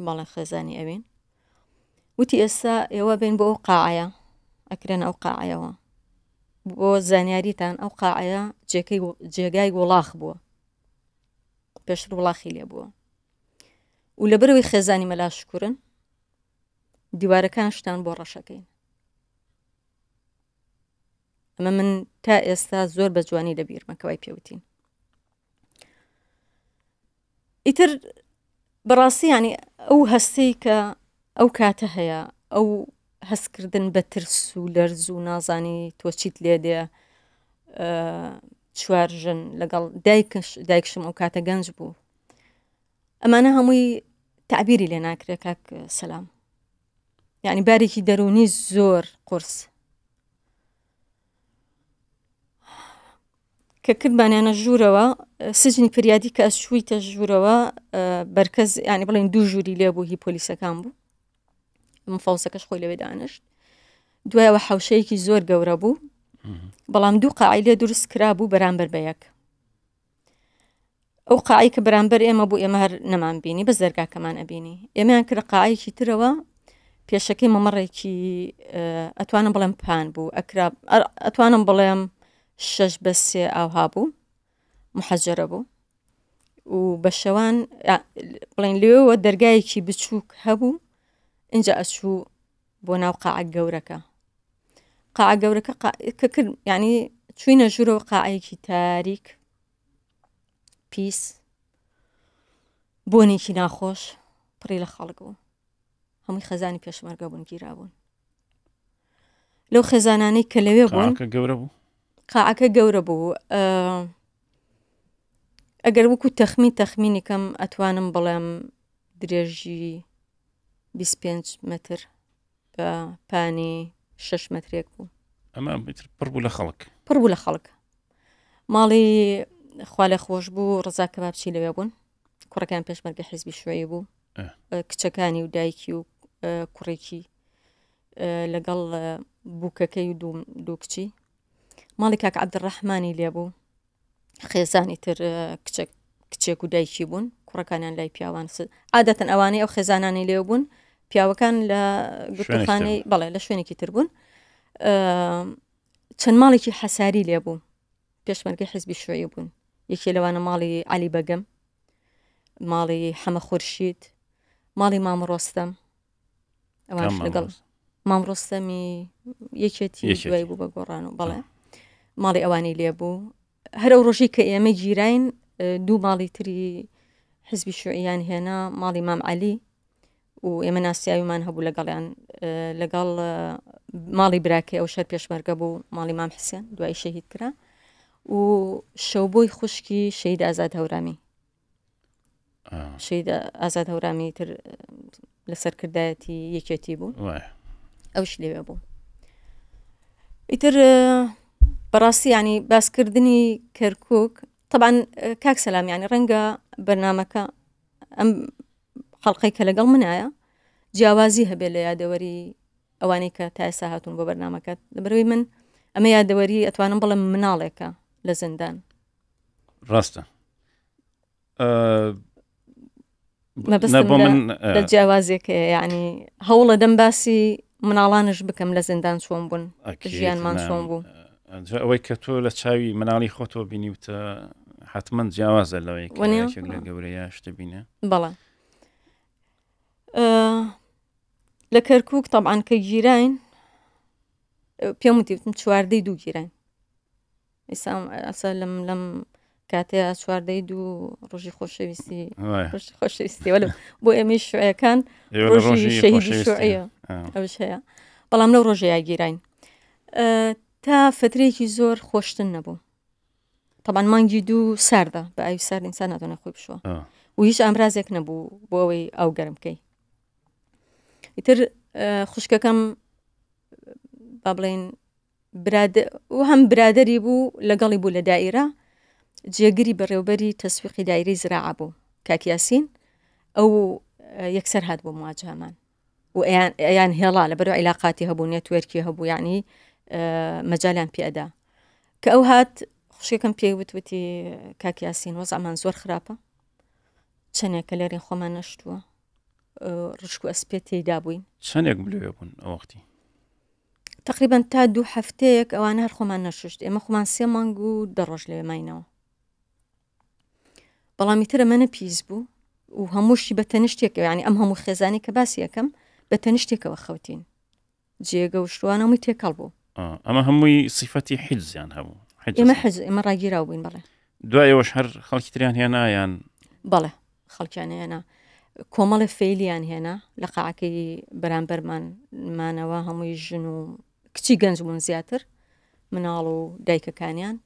Speaker 2: بەڵێ خێزانی ئەوین وتی ئێستا ئێوە بین بۆ ئەو قاعەیە ئەکرێن ئەو قاعەیەوە بۆ زانیاریتان ئەو قاعەیە جێگای وڵاخ بووە پێشتر وڵاخی لێ بووە و لەبەرەوەی خێزانی مەلاشکورن دیوارەکان شتان بۆ ڕەشەکەین ئەمە من تا ئێستا زۆر بە جوانی لە بیرمەکەوای پێوتین ئیتر بەڕاستی ینی ئەو هەستەی کە ئەو کاتە هەیە ئەو هەستکردن بە ترس و لەرز و نازانی تۆ چیت لێ دێ 4 ژن لەگەڵ دایکشم ئەو کاتە گەنج بوو ئەمانە هەمووی تعبیری لێ ناکرێ کاک سەلام یعنی بارێکی دەرونی زۆر قورس کە کردبانیانە ژوورەوە سجنی فریادی کە ئەسوویتە ژوورەوە بەرکەز ینی بڵێن دوو ژووری لێبوو هی پۆلیسەکان بوو مفەوزەکەش خۆی لەوێ دانیشت دوایەوە حوشەیەکی زۆر گەورە بوو بەڵام دوو قاعی لێ دروست کرا بوو بەرامبەر بە یەک ئەو قاعی کە بەرامبەر ئێمە بوو ئێمە هەر نەمان بینی بە زەرگاکەمان ئەبینی ئێمەیان کرد قاعەیەکی ترەوە پێشەکەی مەمەڕێکی ئەتوانم بڵێم پان بوو ئەتوانم بڵێم 6/3 ئاوها بوو محەجەرە بوو و بە شەوان بڵێن لێەوە دەرگایەکی بچووک هەبوو اینجا ئەچوو بۆ ناو قاعە گەورەکە قاعە گەورەکە کە کرد ینی چوینە ژوورەوە قاعەیەکی تاریک پیس بۆنێکی ناخۆش پڕی لە خەڵک بوو هەمووی خەزانی پێشمەرگە بوون گیرابوون لەو خێزانانەی کە لەوێ بوون قاعەکە گەورە بوو ئەگەر وەکو تەخمینی کەم ئەتوانم بڵێم درێژی 25 متر بە پانی 6 مترێک بوو
Speaker 1: ئەمە پڕ
Speaker 2: بوو لە خەڵک ماڵی خوا لێ خۆش بوو ڕزا کەبابچی لەوێ بوون کوڕەکان پێشمەرگە حیزبی شوێی بوو کچەکانی و دایکی و کوڕێکی لەگەڵ بووکەکەی و دوو کچی ماڵی کاک عەبدوڕەحمانی لێبوو خێزانی تر کچێک و دایکی بوون کوڕەکانیان لای پیاوان عادەتەن ئەوانەی ئەو خێزانانی لێو بوون پیاوەکان لە گوتخانەی بەڵێ لە شوێنێکی تر بوون چەند ماڵێکی حەساری لێبوو پێشمەرگەی حیزبی شوێی بوون یەکێ لەوانە ماڵی عەلی بەگەم ماڵی حەمە خورشید ماڵی مامڕۆستەم ئەوانش لەگەڵ مامڕۆستەمی یەکێتی دوای بوو بە گۆڕان و بەڵێ ماڵی ئەوانی لێبوو هەر ئەو ڕۆژی کە ئێمە گیراین دوو ماڵی تری حیزبی شوعیان هێنا ماڵی مام عەلی و ئێمە ناسیاویمان هەبوو لەگەڵیان لەگەڵ ماڵی براکە ئەو شەر پێشمەرگە بوو ماڵی مام حسێن دوای شەهید کرا و شەوبۆی خوشکی شەهید ئازاد هەورامی شەهید ئازاد هەورامی تر لەسەر کردایەتی یەکێتی بوو ئەوش لێوێ بوو ئیتر بەڕاستی ینی باسکردنی کەرکووک طبعا کاک سەلام ینی ڕەنگە بەرنامەکە ئەم خەڵقەی کە لەگەڵ منایە جیاوازی هەبێ لە یادەوەری ئەوانەی کە تا ئێستا هاتوون بۆ بەرنامەکەت لەبەرەوەی من ئەمە یادەوەری ئەتوانم بڵێم مناڵێکە لە زیندان
Speaker 1: ڕاستە
Speaker 2: لە جیاوازێکە ینی هەوڵە دەم باسی مناڵانش بکەم لە زیندان چۆن بوون ژیانمان چۆن بوو
Speaker 1: ئەوەی کە تۆ لە چاوی مناڵی خۆتۆ بینیوتە حتمما جیاوازە لەوەی لە گەورەیە شتە بینە
Speaker 2: بەڵێ لە کەرکووک طبعاً کە گیراین پێم وتیوتم چواردەی دوو گیراین ئێستا لەم کاتەیە چواردەی دوو ڕۆژی خۆشەویستی وەلو بۆ ئێمەی شوعیەکان ڕۆژی شەهیدی شوعیە ئەوش هەیە بەڵام لەو ڕۆژەیە گیراین تا فترێکی زۆر خۆشتن نەبوو طبعاً مانگی دوو ساردە بە ئاوی سارد ئینسان ناتوانێ خۆی بشوە و هیچ ئامرازێک نەبوو بۆ ئەوەی ئاو گەرم بکەی ئیتر خوشکەکەم با بڵێن و هەم برادەری بوو لەگەڵی بوو لە دائیرە جێگیری بەڕێوبەری تەسویقی دایرەی زراعە بوو کاک یاسین ئەو یەکسەر هات بۆ مواجهەمان و ئەیان هێڵا لەبەرەوە عیلاقاتی هەبوو نێتوێرکی هەبوو یعنی مەجالیان پێئەدا کە ئەو هات خوشکەکەم پێی وتوتی کاک یاسین وەزعمان زۆر خراپە چەندێکە لێرێن خۆمان نەشتووە ڕشک و ئەسپێ تێیدا بووین
Speaker 1: چەندێک لێ بوون ئەو وەختی
Speaker 2: تقریبا تا 2 هەفتەیەک ئەوانە هەر خۆمان نەشت ئێمە خۆمان 3 مانگ و 10 ڕۆژ لێ ماینەوە بەڵامی ترە منە پیس بوو و هەمووشی بە تەنیشتێکەوە ینی ئەم هەموو خێزانی کە باسی یەکەم بە تەنیشتێکەوە خەوتین جێگە و شتوانە هەمووی تێکەڵ بوو
Speaker 1: ئەمە هەمووی سیفەتی حیجزیان هەبوو
Speaker 2: ئێمە ڕاگیراو بووین بەڵێ
Speaker 1: دوایەوەش هەر خەڵکی تریان هێنایان
Speaker 2: بەڵێ خەڵکیان هێنا کۆمەڵی فەیلیان هێنا لە قاعەکەی بەرامبەرمانمانەوە هەمووی ژن و کچی گەنج بوون زیاتر مناڵ و دایکەکانیان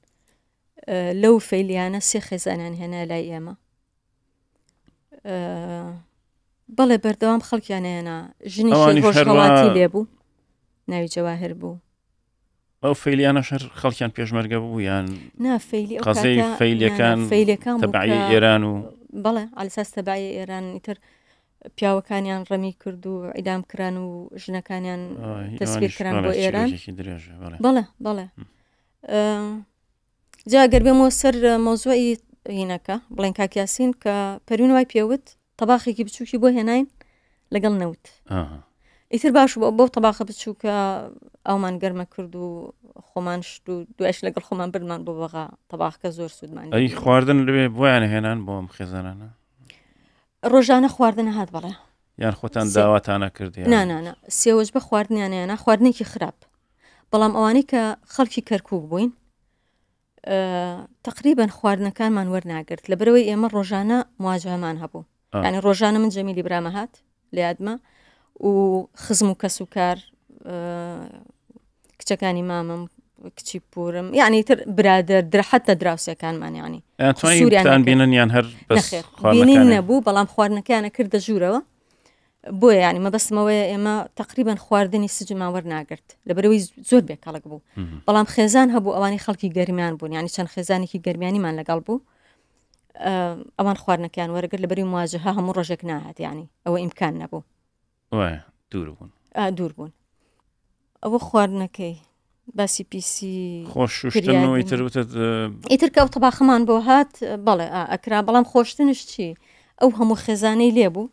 Speaker 2: لەو فەیلیانە 3 خێزانیان هێنا لای ئێمە بەڵێ بەردەوام خەڵکیان هێنا ژنیشی ڕۆژهەڵاتی لێبوو ناوی جەواهر بوو
Speaker 1: ئەو فەیلیانە شەر خەڵکیان پێشمەرگە بوو یان
Speaker 2: نا فەیلی ئەو
Speaker 1: قەزەی
Speaker 2: کاتە
Speaker 1: فەیلەکان تەبعی ئێران و
Speaker 2: بەڵێ ئالساس تەبعی ئێران ئیتر پیاوەکانیان ڕەمی کرد و ئیدام کران و ژنەکانیان تەسبیر کران بۆ ئێران بەڵێ جا گەر بێمەوە سەر مۆزوعی هینەکە بڵێن کاکیاسین کە پەروین وای پێوت تەباخێکی بچووکی بۆ هێناین لەگەڵ نەوت ئیتر باش بۆ تەباخە بچووکە ئەومان گەرمە کرد و خۆمان شت و دوایش لەگەڵ خۆمان بردمان بۆ بەغا تەباخەکە زۆر سوودمان
Speaker 1: ئەی خواردن لەوێ بۆیان هێنان بۆ ئەم خێزانانە
Speaker 2: ڕۆژانە خواردنە هات بەڵێ
Speaker 1: یان خۆتان داواتانە کردی
Speaker 2: نانە سێوەش بە خواردنیانیانە خواردنێکی خراپ بەڵام ئەوانەی کە خەڵکی کەرکووک بووین تقریبا خواردنەکانمان وەرناگرت لەبەرەوەی ئێمە ڕۆژانە مواجهەمان هەبوو یعنی ڕۆژانە من جەمیلی برامە هات لە یادمە و خزم و کەس و کار کچەکانی مامم کچی پورم یعنی تر برادر حتى دراوسەکانمان یعنی
Speaker 1: توانیتان بینن یان هەر
Speaker 2: بینین نەبوو بەڵام خواردنەکانە کردە ژوورەوە بۆیە یعنی مەبەستمەوەی ئێمە تقریبا خواردنی سجمان وەرناگرت لەبەرەوەی زۆر بێکەڵک بوو بەڵام خێزان هەبوو ئەوانی خەڵکی گەرمیان بوون یعنی چەند خێزانێکی گەرمیانیمان لەگەڵ بوو ئەوان خواردنەکان وەرەگرت لەبەری مواجهە هەموو ڕۆژێک ناهات یعنی ئەوە ئیمکان نەبوو دوور بوون ئەوە خواردنەکەی باسی پیسی ئیتر کە ئەو تەباخەمان بۆ هات بەڵێ ئەکرا بەڵام خۆشتنش چی ئەو هەموو خێزانەی لێبوو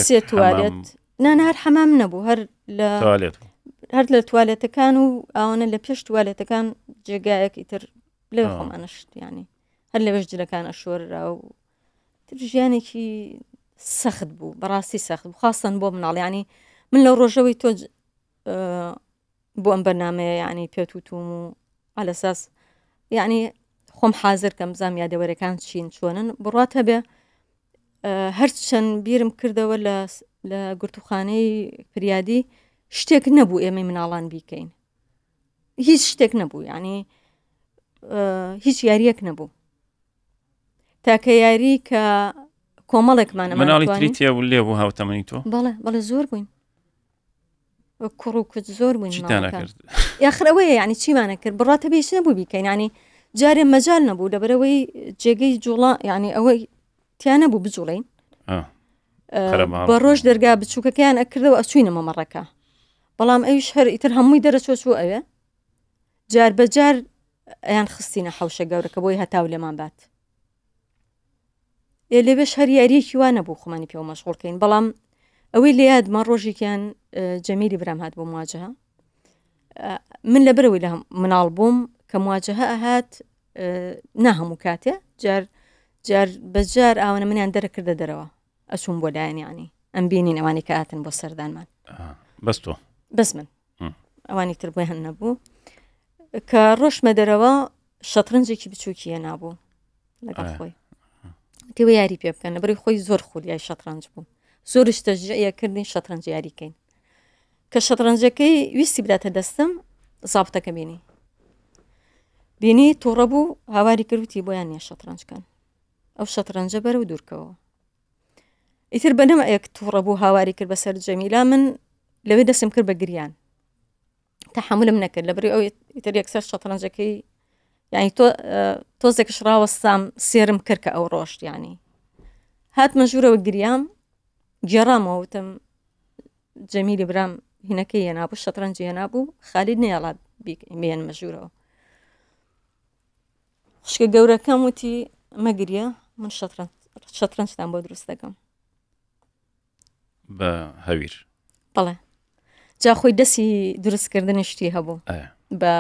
Speaker 2: سێ توالێت هەر حەمام نەبوو هەر لە توالێتەکان و ئەوانە لە پێش توالێتەکان جێگایەک ئیتر لێ خۆمانشت ینی هەر لەوەش جلەکان ئەشۆررا و ژیانێکی سەخت بوو بەڕاستی سەخت بوو خاستن بۆ مناڵ ینی من لەو ڕۆژەوەی تۆ بۆ ئەم بەرنامەیە یعنی پێتوتوم و ئالەساس یعنی خۆم حازر کەم بزانام یادەوەرەکان چین چۆنن بڕات هەبێ هەرچەند بیرم کردەوە لە گرتوخانەی فریادی شتێک نەبوو ئێمەی مناڵان بیکەین هیچ شتێک نەبوو یعنی هیچ یاریەک نەبوو تاکە یاری کە کۆمەڵێکمانە
Speaker 1: مناڵی تریتیا و لێ بوو هاوتەمەنی تۆ
Speaker 2: بەڵێ زۆر بووین کوڕ و کچ زۆر بووین یاخرەوەیە یعنی چیمانە کرد بڕاتە بێش نەبوو بیکەین ینی جارێ مەجال نەبوو لەبەرەوەی جێگەی جوڵا یعنی ئەوەی تیانە بوو بجوڵین بە ڕۆژ دەرگا بچووکەکەیان ئەکردەوە ئەچوینە مەمەڕەکە بەڵام ئەویش هەر ئیتر هەمووی دەرەچۆ چوو ئەوێ جار بەجار ئەیان خستینە حەوشە گەورەکە بۆی هەتاو لێمان بات لێبێش هەر یاریەکی وانە بوو خۆمانی پێوە مەشغوڵکەین بەڵام ئەوەی لە یادمان ڕۆژێکیان جەمیلی برام هات بۆ مواجهە من لەبەرەوەی لە مناڵ بووم کە مواجهە ئەهات ناهەموو کاتێ جار بەجار ئاوانە منیان دەرەکردە دەرەوە ئەچوون بۆ لایەن ینی ئەم بینین ئەوانی کە هاتن بۆ سەردانمان بەس من ئەوانی تر بۆی هەن نەبوو کە ڕۆژمە دەرەوە شەترنجێکی بچووکیە نابوو لەگەڵ خۆی تێوە یاری پێ بکەن لەبەری خۆی زۆر خولیای شەترنج بوو زۆرش تەژیەکردین شەترنج یاریکەین کە شەترنجەکەی ویستی بداتە دەستم زابتەکە بینی تووڕە بوو هاواری کردوتی بۆیان نیە شەترنجکەن ئەو شەترنجە بەرە و دوورکەوە ئیتر بەنەمە ئەیەک تووڕە بوو هاواری کرد بەسەر جەمیلا من لەوێ دەسم کرد بە گریان تەحملم نەکرد لەبەری ئەو ئیتر یەکسەر شەترنجەکەی یعنی تۆزێکش ڕاوەستام سێرم کرد کە ئەو ڕۆشت ینی هاتمە ژوورەوە گریام گێڕامەوە وتم جەمیلی برام هینەکەی هێنابوو شەترنجی هێنابوو خالید نێڵا بێنمە ژوورەوە خوشکە گەورەکەم وتی مەگریە من شەترنجتان بۆ دروست دەکەم
Speaker 1: بە هەویر
Speaker 2: بەڵێ جا خۆی دەستی دروستکردنی شتی هەبوو بە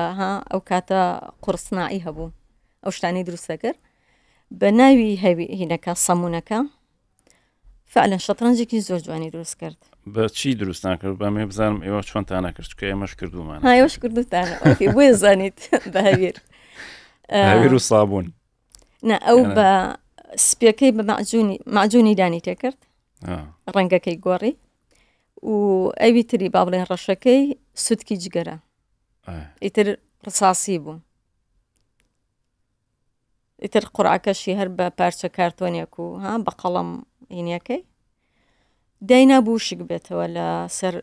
Speaker 2: ئەو کاتە قورسنائی هەبوو ئەو شتانی دروست دەکرد بە ناوی هینەکە سەمونەکە فعلا شەترنجێکی زۆر جوانی دروست کرد
Speaker 1: بە چی دروست ناکرد بەمێ بزانم ئێوە چۆنتانە کرد کە ئێمەش کردومان
Speaker 2: ئێوەش کردوتانە بۆیە زانیت بە
Speaker 1: هەویر و سابوون
Speaker 2: نە ئەو بە سپیەکەی بە معجونی دانی تێکرد ڕەنگەکەی گۆڕی و ئەوی تری با بڵێن ڕەشەکەی سوودکی جگەرە ئیتر ڕساسی بوو ئیتر قوڕعەکەشی هەر بە پارچە کارتۆنێک و بە قەڵەم هینیەکەی داینا بوو شک بێتەوە لە سەر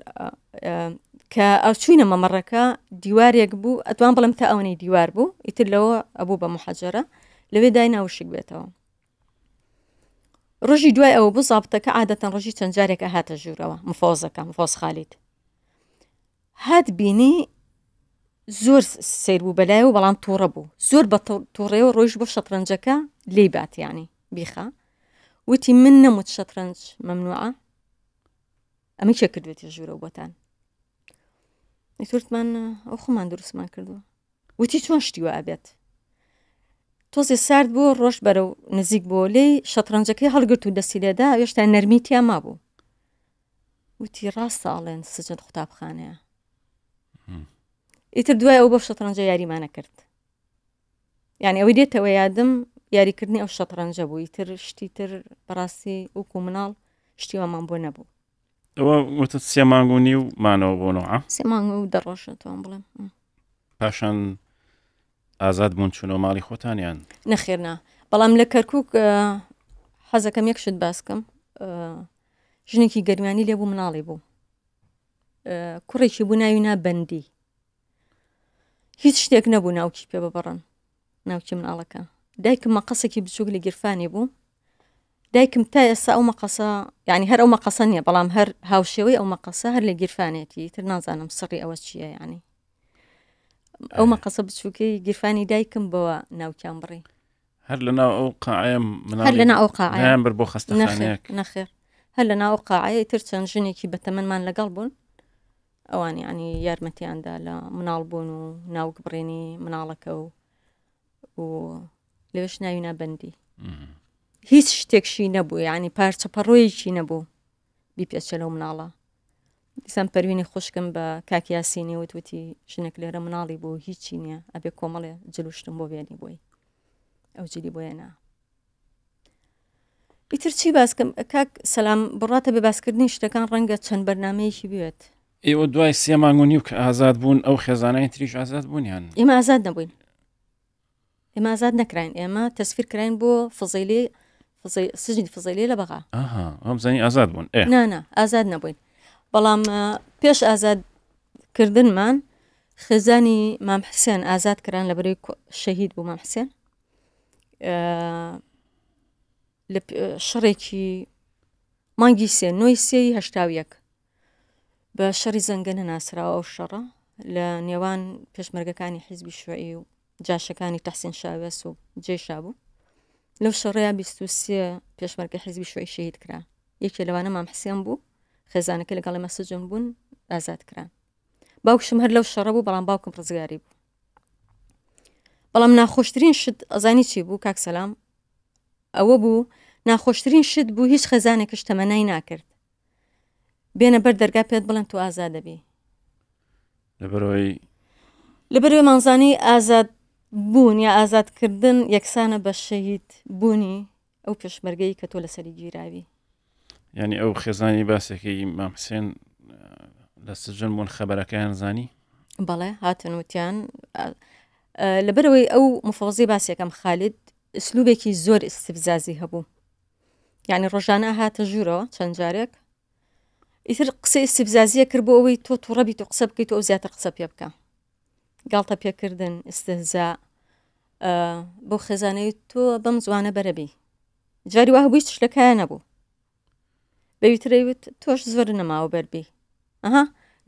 Speaker 2: کە ئەو چوینە مەمەڕەکە دیوارێک بوو ئەتوان بڵم تا ئەوەی دیوار بوو ئیتر لەوە ئەبوو بە محەجەرە لەوێ داینا وشک بێتەوە ڕۆژی دوای ئەوە بوو زابتەکە عادەتەن ڕۆژی چەند جارێکە هاتە ژوورەوە مفۆزەکە مفۆز خالید هات بینی زۆر سیر بوو بەلای و بەڵام تووڕە بوو زۆر بە تووڕێەوە ڕۆیش بۆ شەترەنجەکە لێی بات یانی بیخە وتی من نەموت شەترەنج مەمنوعە ئەمە چێ کردوێتی ژوورە بۆتان ئیترتمان ئەو خۆمان دروستمان کردووە وتی چۆن شتی وە ئەبێت تۆزێ سارد بوو ڕۆژ بەرەو نزیک بۆ لێی شەترەنجەکەی هەڵگرت و دەستی لێدا هێشتا نەرمی تیا مابوو وتی ڕاستەڵێن سجن قوتابخانەیە ئیتر دوای ئەو بۆ شەترەنجە یاریمانە کرد یعنی ئەوەی دێتەوە یادم یاریکردنی ئەو شەترەنجە بوو ئیتر شتی تر بەڕاستی وەکو مناڵ شتیوامان بۆ نەبوو
Speaker 1: ئەوە وتە سێ مانگونی و مانەوە بۆ نەوە
Speaker 2: سێ مانگ و دەڕۆژە توان بڵێم
Speaker 1: پاشان ئازاد بوون چونەوە ماڵی خۆتانیان
Speaker 2: نەخێرنا بەڵام لە کەرکووک حەزەکەم یەک شت باسکەم ژنێکی گەرمانی لێبوو مناڵی بوو کوڕێکی بوو ناوینا بەندی هیچ شتێک نەبوو ناوکی پێ ببڕن ناوکی مناڵەکە دایکم مەقەسێکی بچووک لە گیرفانی بوو دایکم تا ئێستا ئەو مەقەسە یعنی هەر ئەو مەقەسە نییە بەڵام هەر هاوشێوەی ئەو مەقەسە هەر لە گیرفانێتی تر نازانم سڕی ئەوە چییە یعنی ئەو مەقەسە بچووکەی گیرفانی دایکم بەوە ناوکیان بڕی
Speaker 1: هەر لەناو ئەو قاعەیە
Speaker 2: هەر لەنا ئەو قاعەیە
Speaker 1: بر بۆ خەستەخانەیەک
Speaker 2: نەخێر هەر لەنا ئەو قاعەیە تر چەند ژنێکی بەتەمەنمان لەگەڵ بوون ئەوان ینی یارمەتیاندا لە مناڵ بوون و ناوک بڕێنی مناڵەکە و لەوێش ناوینا بەندی هیچ شتێکشی نەبوو ینی پارچە پەڕۆیەکی نەبوو بیپێچە لەو مناڵە دیسان پەروینی خوشکم بە کاکیاسینی وتوتی ژنێک لێرە مناڵی بوو هیچی نییە ئەبێ کۆمەڵێ جلوشتم بۆ بێنی بۆی ئەو جلی بۆیەنا ئیتر چی باسکەم کاک سەلام بڕاتە بە باسکردنی شتەکان ڕەنگە چەند بەرنامەیەکی بوێت
Speaker 1: ئێوە دوای سێ مانگونی و کە ئازاد بوون ئەو خێزانای تریش ئازاد بوونیان
Speaker 2: ئێمە ئازاد نەبووین ئێمە ئازاد نەکراین ئێمە تەسفیر کراین بۆ فزیلی سجنی فزیلی لە بەغا
Speaker 1: ئەم زانی ئازاد بوون
Speaker 2: نانە ئازاد نەبووین بەڵام پێش ئازادکردنمان خێزانی مام حسێن ئازاد کران لە بەرەوەی شەهید بوو مام حسێن لە شەڕێکی مانگی نۆی سێی هەشتاویەک بە شەڕی زەنگەنە ناسراوە ئەو شەڕە لە نێوان پێشمەرگەکانی حیزبی شوعی و جاشەکانی تەحسین شاوێس و جێشا بوو لەو شەڕەیە 23 پێشمەرگە حیزبی شوعی شەهید کرا یەکێ لەوانە مام حسێن بوو خێزانەکە لەگەڵ ئێمە سجن بوون ئازاد کران باوکشم هەر لەو شەڕە بوو بەڵام باوکم ڕزگاری بوو بەڵام ناخۆشترین شت ئەزانی چی بوو کاک سەلام ئەوە بوو ناخۆشترین شت بوو هیچ خێزانێکش تەمەنای ناکرد بێنە بەر دەرگا پێت بڵێن تو ئازاد دەبی لەبەرەوەی مانزانی ئازاد بوون یا ئازادکردن یەکسانە بە شەهید بوونی ئەو پێشمەرگەی کە تۆ لەسەری گیراوی
Speaker 1: یعنی ئەو خێزانی باسێکی مام حسێن لە سجن بوون خەبەرەکەیان زانی
Speaker 2: بەڵێ هاتن وتیان لەبەرەوەی ئەو مفۆزی باسیەکەم خالید ئسلوبێکی زۆر ئیستیفزازی هەبوو یعنی ڕۆژانە هاتە ژوورەوە چەند جارێک ئیتر قسەی ئیستیفزازیە کرد بۆ ئەوەی تۆ تووڕەبی و قسە بکەیت و ئەو زیاتر قسە پێ بکە گاڵتە پێکردن ئستهزا بۆ خێزانەی تۆ بەم زوانە بەرەبی جاری وا هەبووی شتەکەیان نەبوو بەویترەوت تۆش زۆر نەماوە بەربی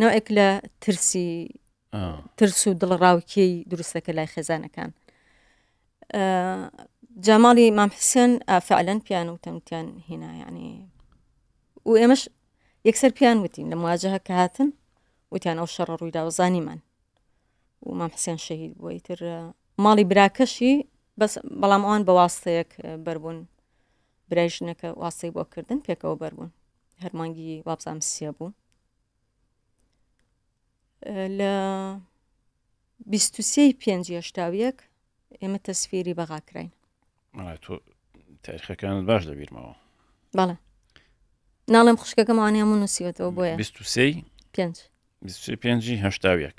Speaker 2: نەوەیەک لە ترس و دڵڕاوکیی دروستەکە لای خێزانەکان جاماڵی مام حسێن فعلەن پیان و تەمتیان هینا یعنی و ئێمەش یەکسەر پیان وتین لە مواجهە کە هاتن وتیان ئەو شەڕە ڕوویدا وزانیمان و مام حسێن شەهید بووە ئیتر ماڵی براکەشی بەس بەڵام ئەوان بە واستەیەک بەربوون برای ژنەکە واستەی بۆ کردن پێکەوە بەربوون هەرمانگی وابزام سێ بوو لە 23 پێنجی هەشتاویەک ئێمە تەسفیری بەغا کراین
Speaker 1: تۆ تاریخەکانت باش دەبیرمەوە
Speaker 2: بەڵێ ناڵێم خوشکەکەم وانیان و نووسیوەتەوە بۆیە
Speaker 1: 23 پێنجی هەشتاویەک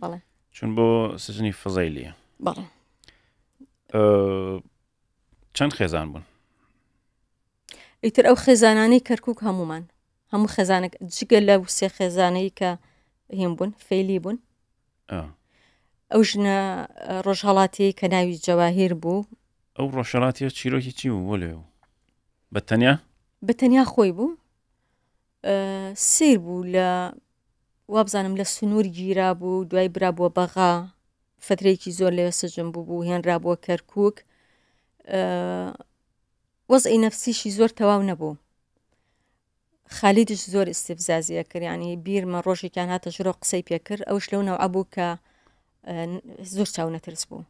Speaker 2: بەڵێ
Speaker 1: چون بۆ سجنی فزەیلیە
Speaker 2: بەڵێ
Speaker 1: چەند خێزان بوون
Speaker 2: ئیتر ئەو خێزانانەی کەرکووک هەمومان هەموو خێزانێک جگە لە سێ خێزانەی کە هێم بوون فەیلی بوون ئەو ژنە ڕۆژهەڵاتی کە ناوی جەواهیر بوو
Speaker 1: ئەو ڕۆژهەڵاتیە چیرۆکی چی بوو بۆ لێ
Speaker 2: بەتەنیا خۆی بوو سیر بوو لە وابزانم لە سنوور گیرا بوو دوای برا بووە بەغا فترەیەکی زۆر لەوێ سەجن بوو هێنرا بووە کەرکووک وەزعی نەفسیشی زۆر تەواو نەبوو خالیدش زۆر ئیستیفزازیە کرد ینی بیرمە ڕۆژێکیان هاتە ژرۆ قسەی پێکرد ئەوش لەو نەوە بوو کە زۆر چاو نەترس بوو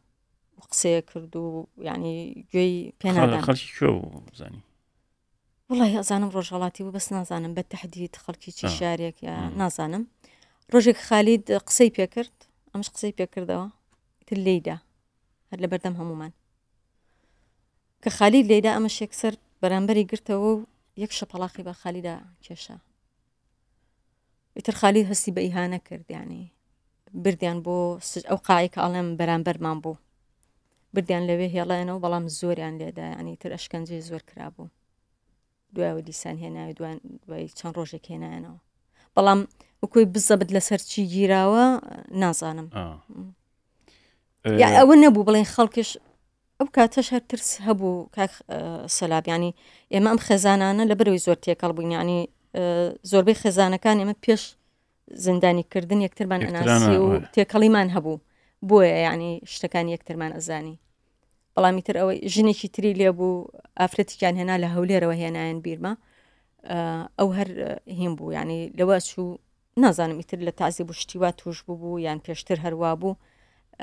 Speaker 2: قسەیە کرد و ینی گوێی پێنادان
Speaker 1: خەڵکی کوێ بوو بزانی
Speaker 2: وڵی ئەزانم ڕۆژهەڵاتی بوو بەس نازانم بە تەحدید خەڵکی چی شارێک یا نازانم ڕۆژێک خالید قسەی پێکرد ئەمش قسەی پێکردەوە تر لێیدا هەر لە بەردەم هەمومان کە خالید لێیدا ئەمە شێکسەر بەرامبەری گرتەوە و یەک شەپەڵاقی بە خالیدا کێشە ئیتر خالید هەستی بە ئیهانە کرد ینی بردیان بۆ ئەو قاعی کە ئەڵێم بەرامبەرمان بوو بردیان لەوێ هێڵێنەوە بەڵام زۆریان لێدا ینی تر ئەشکەنجەی زۆر کرابوو دوایەوە دیسان هێناوی دوای چەند ڕۆژێک هێنایەنەوە بەڵام وەکوی بزەبت لەسەر چی گیراوە نازانم ئەوە نەبوو بڵێن خەڵکش ئەو کاتەش هەر ترس هەبوو کاک سەلاب ینی ئێمە ئەم خێزانانە لە بەرەوەی زۆر تێکەڵ بووین ینی زۆربەی خێزانەکان ئێمە پێش زیندانیکردن یەکترمان ئەناسی و تێکەڵیمان هەبوو بۆیە ینی شتەکان یەکترمان ئەزانی بەڵامی تر ئەوەی ژنێکی تری لێ بوو ئافرەتێکیان هێنا لە هەولێرەوە هێنایەن بیرمە ئەو هەر هیم بوو ینی لەوە چوو نازانم ئیتر لە تازی بوو شتیوا توش بوو یان پێشتر هەروە بوو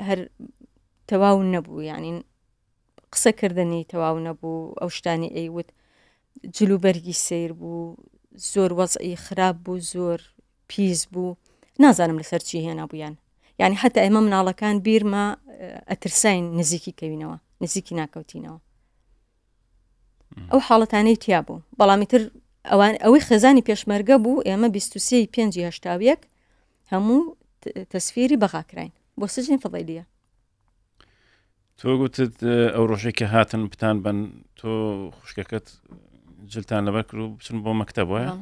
Speaker 2: هەر تەواو نەبوو ینی قسەکردنی تەواو نەبوو ئەو شتانی ئەیوت جلوبەرگی سیر بوو زۆر وەزعی خراپ بوو زۆر پیس بوو نازانم لەسەر چی هێنا بوویان ینی حتا ئێمە مناڵەکان بیرمە ئەترساین نزیکی کەوینەوە نزیکی ناکەوتینەوە ئەو حاڵەتانەی تیا بوو بەڵامی تر ئەوەی خێزانی پێشمەرگە بوو ئێمە 23 پێنجی هەشتاویەک هەموو تەسفیری بەغاکراین بۆ سجن فەضەیلیە
Speaker 1: تۆ گوتت ئەو ڕۆژێک کە هاتن بتان بن تۆ خوشکەکەت جلتان لەبەر کرد و بچن بۆ مەکتەب وایە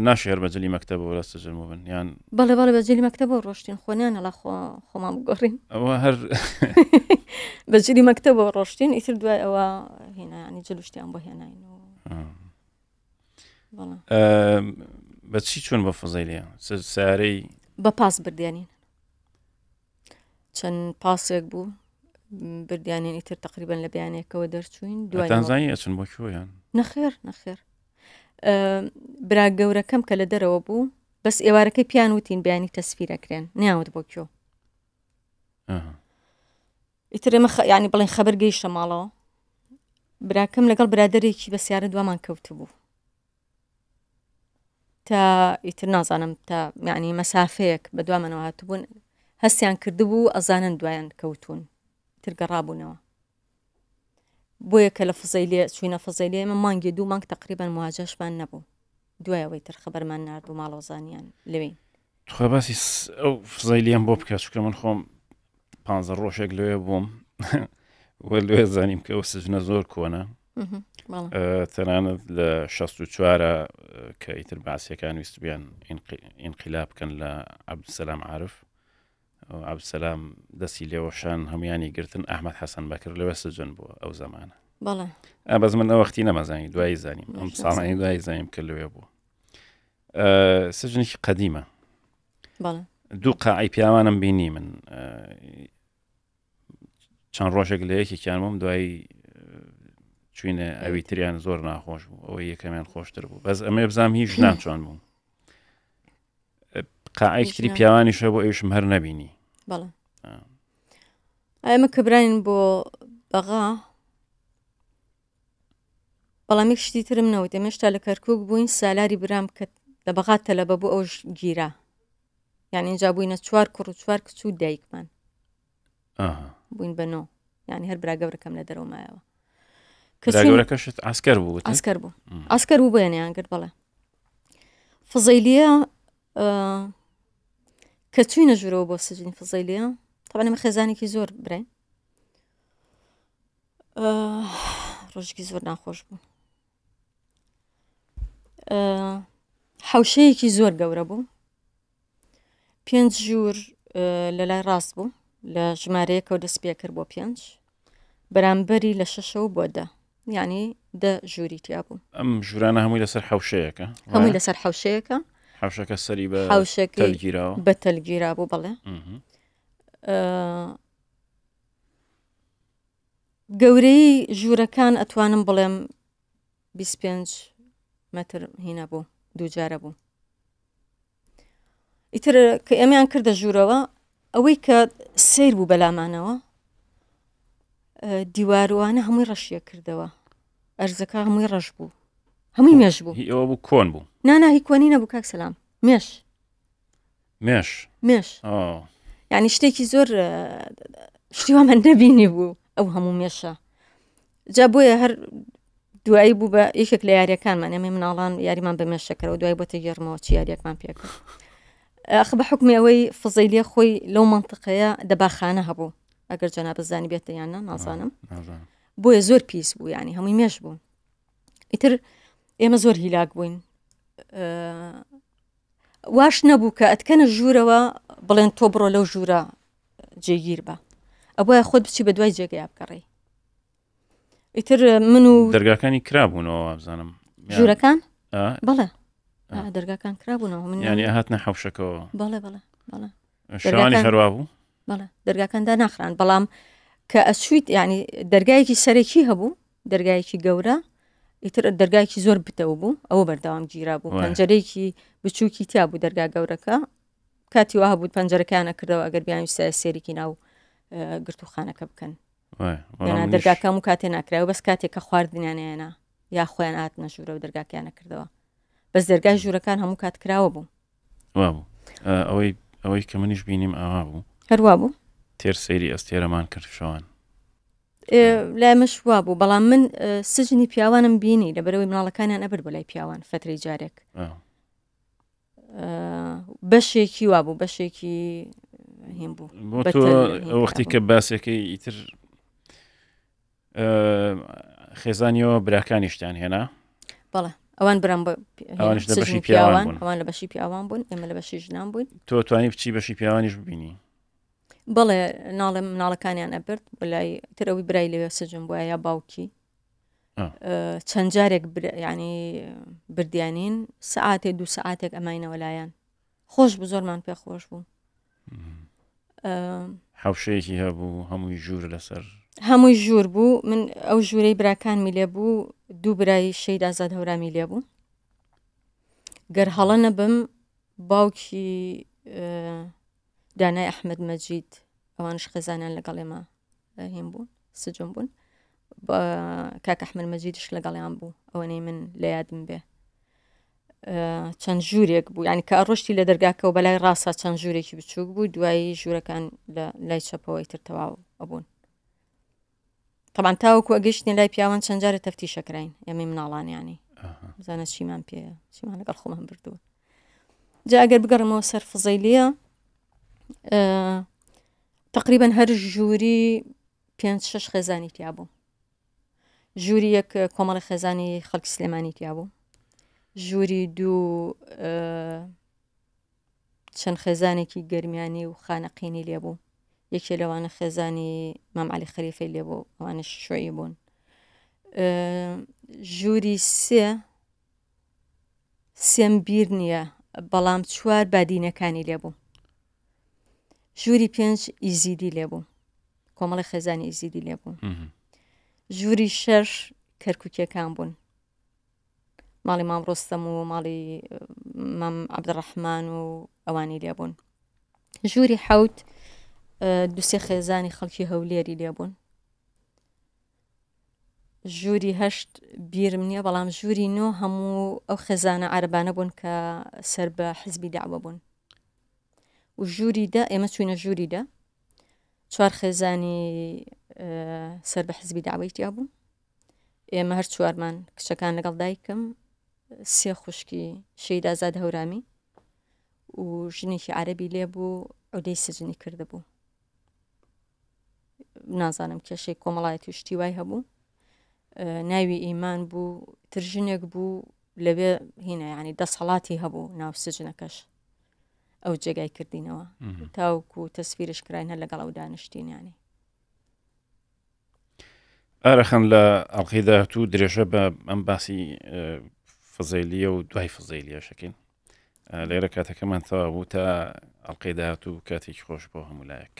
Speaker 1: ناشێر بەجلی مەکتەبەوە لە سجن بوون یان
Speaker 2: بەڵێ بەڵێ بەجلی مەکتەبەوە ڕۆشتین خۆنیان لە خۆمان بگۆڕین
Speaker 1: ئەوە هەر
Speaker 2: بەجلی مەکتەبەوە ڕۆشتین ئیتر دوای ئەوە هێنانی جلوشتیان بۆ هێناین
Speaker 1: بەچی چۆن بە فەزەیلیە سارەی
Speaker 2: بە پاس بردیانین چەند پاسێک بوو بردیانین ئیتر تقریبان لە بیانێکەوە دەرچوین
Speaker 1: دوایتانزانی ئەچن بۆ کوێیان
Speaker 2: نەخێر نەخێر برا گەورەکەم کە لە دەرەوە بوو بەس ئێوارەکەی پیان وتین بیانی تەسفیرەکرێن نیاوت بۆ کۆ ئیتر ئێمە ینی بڵێن خەبەر گەیشتە ماڵەوە براکەم لەگەڵ برادێکی بە سیارە دوامان کەوت بوو تا ئیتر نازانم تا یعنی مەسافەیەک بە دوامەنەوە هاتبوون هەستیان کردبوو ئەزانن دوایان کەوتون تر گەڕابوونەوە بۆیە کە لە فزەیلێ چوینە فزەیلێ ئێمە مانگی دوو مانگ تقریبان مواجهشمان نەبوو دوایەوەی تر خەبەرمان ناردوو ماڵۆزانیان لەوێ
Speaker 1: خۆ باسی ئەو فزەیلیان بۆ بکە چکە من خۆم 15 ڕۆژێک لەوێ بووم وە لێ زانیم کە ئەو سژنە زۆر کۆنە تەنانەت لە 64 کە ئیتر باسیەکان ویستبیان ئینقلاب بکەن لە عەبدولسەلام عارف عەبدولسەلام دەستی لێوەشان هەمویانی گرتن ئەحمەد حەسەن بەکر لەوێ سجن بووە ئەو زەمانە بەس من ئەو وەختی نەمەزانی دوایی زانیم ئەم ساڵانی دوایی زانیم کە لەوێ بوو سجنێکی قەدیمە دوو قاعی پیاوانم بینی من چەند ڕۆژێک لە یەکێکیان بووم دوایی چوینە ئەوی تریان زۆر ناخۆش بوو ئەوەی یەکەمیان خۆشتر بوو بەس ئەمە بزانام هیچ ژنان چۆن بوو قاعەیەکتری پیاوانیشە بۆ ئەوشم هەر نەبینی
Speaker 2: ئێمە کە براین بۆ بەغا بەڵام یەک شتی ترم نەوت ئێمە هێشتا لە کەرکووک بووین سالاری برام کە لە بەغا تەلەبە بوو ئەوش گیرا یعنی اینجا بووینە 4 کوڕ و 4 کچ و دایکمان بووین بەنۆ یعنی هەر برا گەورەکەم لە دەرەوە مایەوە
Speaker 1: گەورەکەشت ئاسکەر بوو
Speaker 2: ئاسکەر بوو بۆیانیان کرد بەڵێ فزەیلیە کە چوینە ژوورەوە بۆ سجنی فزەیلیە طبعا ئەمە خێزانێکی زۆر برین ڕۆژێکی زۆر ناخۆش بوو حوشەیەکی زۆر گەورە بوو 5 ژوور لە لای ڕاست بوو لە ژمارەیەکە و دەست پێ کرد بۆ 5 بەرامبەری لە 6 بۆ 10 یعنی 10 ژووری تیا بوو
Speaker 1: ئەم ژورانە هەمووی لەسەر حوشەیەەکە
Speaker 2: هەمووی لەسەر حوشەیەەکە
Speaker 1: حوشەکە سەری بە
Speaker 2: حوشەکەی
Speaker 1: تەلگیراوە
Speaker 2: بە تەلگیرا بوو بەڵێ گەورەی ژوورەکان ئەتوانم بڵێم 25 متر هینە بوو دووجارە بوو ئیتر کە ئێمەیان کردە ژوورەوە ئەوەی کە سیر بوو بەلامانەوە دیواروانە هەمووی ڕەشیە کردەوە ئەرزەکە هەمووی ڕەش بوو هەمووی مێش بوو
Speaker 1: ئەوە بوو کۆن بوو
Speaker 2: ناناهی کۆنی نەبوو کاک سەلام مێش یعنی شتێکی زۆر شتیوامان نەبینی بوو ئەو هەموو مێشە جا بۆیە هەر دوایی بوو بە یەکێک لە یاریەکانمان ئەمە مناڵان یاریمان بە مێشەکەەوە دوای بۆتە گەڕمەوە چی یاریەکمان پێکرد ئەخ بە حکمی ئەوەی فزەیلیە خۆی لەو منطقەیە دەباخانە هەبوو ئەگەر جەناب بزانی بێتە یاننا نازانم بۆیە زۆر پیس بوو ینی هەمووی مێش بوو ئیتر ئێمە زۆر هیلاک بووین واش نەبوو کە ئەتکەنە ژوورەوە بڵێن تۆ بڕۆ لەو ژوورە جێگیر بە ئەوە خۆت بچی بە دوای جێگەی بکەڕی ئیتر من و
Speaker 1: دەرگاکانی کرابوونەوە بزانم
Speaker 2: ژوورەکان بەڵێ دەرگاکان کرابوونەوە من
Speaker 1: ینی ئەهاتنە حوشەکەەوە
Speaker 2: بەڵێ
Speaker 1: شوانی هەروە بوو
Speaker 2: بەڵێ دەرگاکاندا ناخران بەڵام کە ئەچویت ینی دەرگایەکی سەرەکی هەبوو دەرگایەکی گەورە ئیتر دەرگایکی زۆر بتەوە بوو ئەوە بەردەوام گیرا بوو پەنجەرەیەکی بچووکی تیا بوو دەرگا گەورەکە کاتی وا هەبوو پەنجەرەکانە کردەوە ئەگەر بیان سێریکی ناو گرتوخانەکە بکەن دەرگاکەم و کاتێ ناکراوە بەس کاتێک کە خواردنیانیانە یا خۆیان هاتنە ژوورە و دەرگاکیانە کردەوە بەس دەرگای ژوورەکان هەموو کات کراوە بوو
Speaker 1: ئەوەی کە منیش بینیم ئاوا بوو
Speaker 2: هەروە بوو
Speaker 1: تێر سەیری ئەستێرەمان کرد شەوان
Speaker 2: لای مەشوا بوو بەڵام من سجنی پیاوانم بینی لەبەرەوەی مناڵەکانیان ئەبر بۆ لای پیاوان فترەی جارێک بەشێکی وا بوو بەشێکی هێم بوو
Speaker 1: وەختی کە باسێکی ئیتر خێزانیەوە براکانیشتیان هێنا
Speaker 2: بەڵێ ئەوان برام
Speaker 1: بەشی پیاوان
Speaker 2: ئەوان لە بەشی پیاوان بوون ئێمە لە بەشی ژنان بووین
Speaker 1: تۆ توانی بچی بەشی پیاوانیش ببینی
Speaker 2: بەڵێ ناڵێ مناڵەکانیان ئەبرد بەلای ترەوەی برای لەوێ سجن بووە یا باوکی چەند جارێک ینی بردیانین سعاتێک 2 سعاتێک ئەماینەوە لایەن خۆش بوو زۆرمان پێ خۆش بوو
Speaker 1: حوشەیەکی هەبوو هەمووی ژوور لەسەر
Speaker 2: هەمووی ژوور بوو من ئەو ژوورەی براکانمی لێ بوو 2 برای شەید ئازاد هەورامی لێ بوو گەر هەڵە نەبم باوکی دانای ئەحمەد مەجید ئەوانش خێزانیان لەگەڵ ئێمە هێم بوون سجن بوون کاک ئەحمەد مەجیدش لەگەڵیان بوو ئەوەنەی من لە یادم بێ چەند ژوورێک بوو ینی کە ڕۆشتی لە دەرگاکە و بەلای ڕاستە چەند ژوورێکی بچووک بوو دوایی ژوورەکان لە لای چەپەوەی تر تەواو ئەبوون طبعا تاوەکو ئەگەشتنی لای پیاوان چەند جارە تەفتیشەکراین ئێمەی مناڵانیانی بزانە چیمان پێ چیمان لەگەڵ خۆمان بردووە جا ئەگەر بگەڕمەوە سەر فزەیلیە تقریبا هەر ژووری 5-6 خێزانی تیا بوو ژووری یەک کۆمەڵی خێزانی خەڵکی سلێمانی تیا بوو ژووری 2 چەند خێزانێکی گەرمیانی و خانەقینی لێبوو یەکێ لەوانە خێزانی مام عەلی خەلیفەی لێبوو ئەوانش شوێعی بوون ژووری 3 بیر نییە بەڵام 4 بادینەکانی لێبوو ژووری 5 ئیزیدی لێبوو کۆمەڵی خێزانی ئیزیدی لێبوو ژووری 6 کەرکووکیەکان بوون ماڵی مام ڕۆستەم و ماڵی مام عەبدوڕەحمان و ئەوانی لێبوون ژووری 7 2-3 خێزانی خەڵکی هەولێری لێبوون ژووری 8 بیرم نییە بەڵام ژووری 9 هەموو ئەو خێزانە عەرەبانە بوون کە سەر بە حزبی داعوە بوون و ژووری 10 ئێمە چوینە ژووری 10 4 خێزانی سەر بە حزبی داعوەی تیا بوو ئێمە هەر 4مان کچەکان لەگەڵ دایکم 3 خوشکی شەید ئازاد هەورامی و ژنێکی عەرەبی لێبوو ئەودەی سجنی کرده بوو نازانم کێشەی کۆمەڵایەتی شتی وای هەبوو ناوی ئیمان بوو تر ژنێک بوو لەوێ هینە ینی دەسەڵاتی هەبوو ناو سجنەکەش ئەو جێگای کردینەوە تاوکو تەسفیرش کراین هەر لەگەڵ ئەو دانیشتینیانی.
Speaker 1: ئارەخەن لە ئەڵقەی داهاتوو درێژە بە ئەم باسی فزەیلیە و دوای فزەیلیە شەکەین لێرە کاتەکەمان تەوا بوو تا ئەڵقەی داهاتوو کاتێکی خۆش بۆ هەموو لایەک.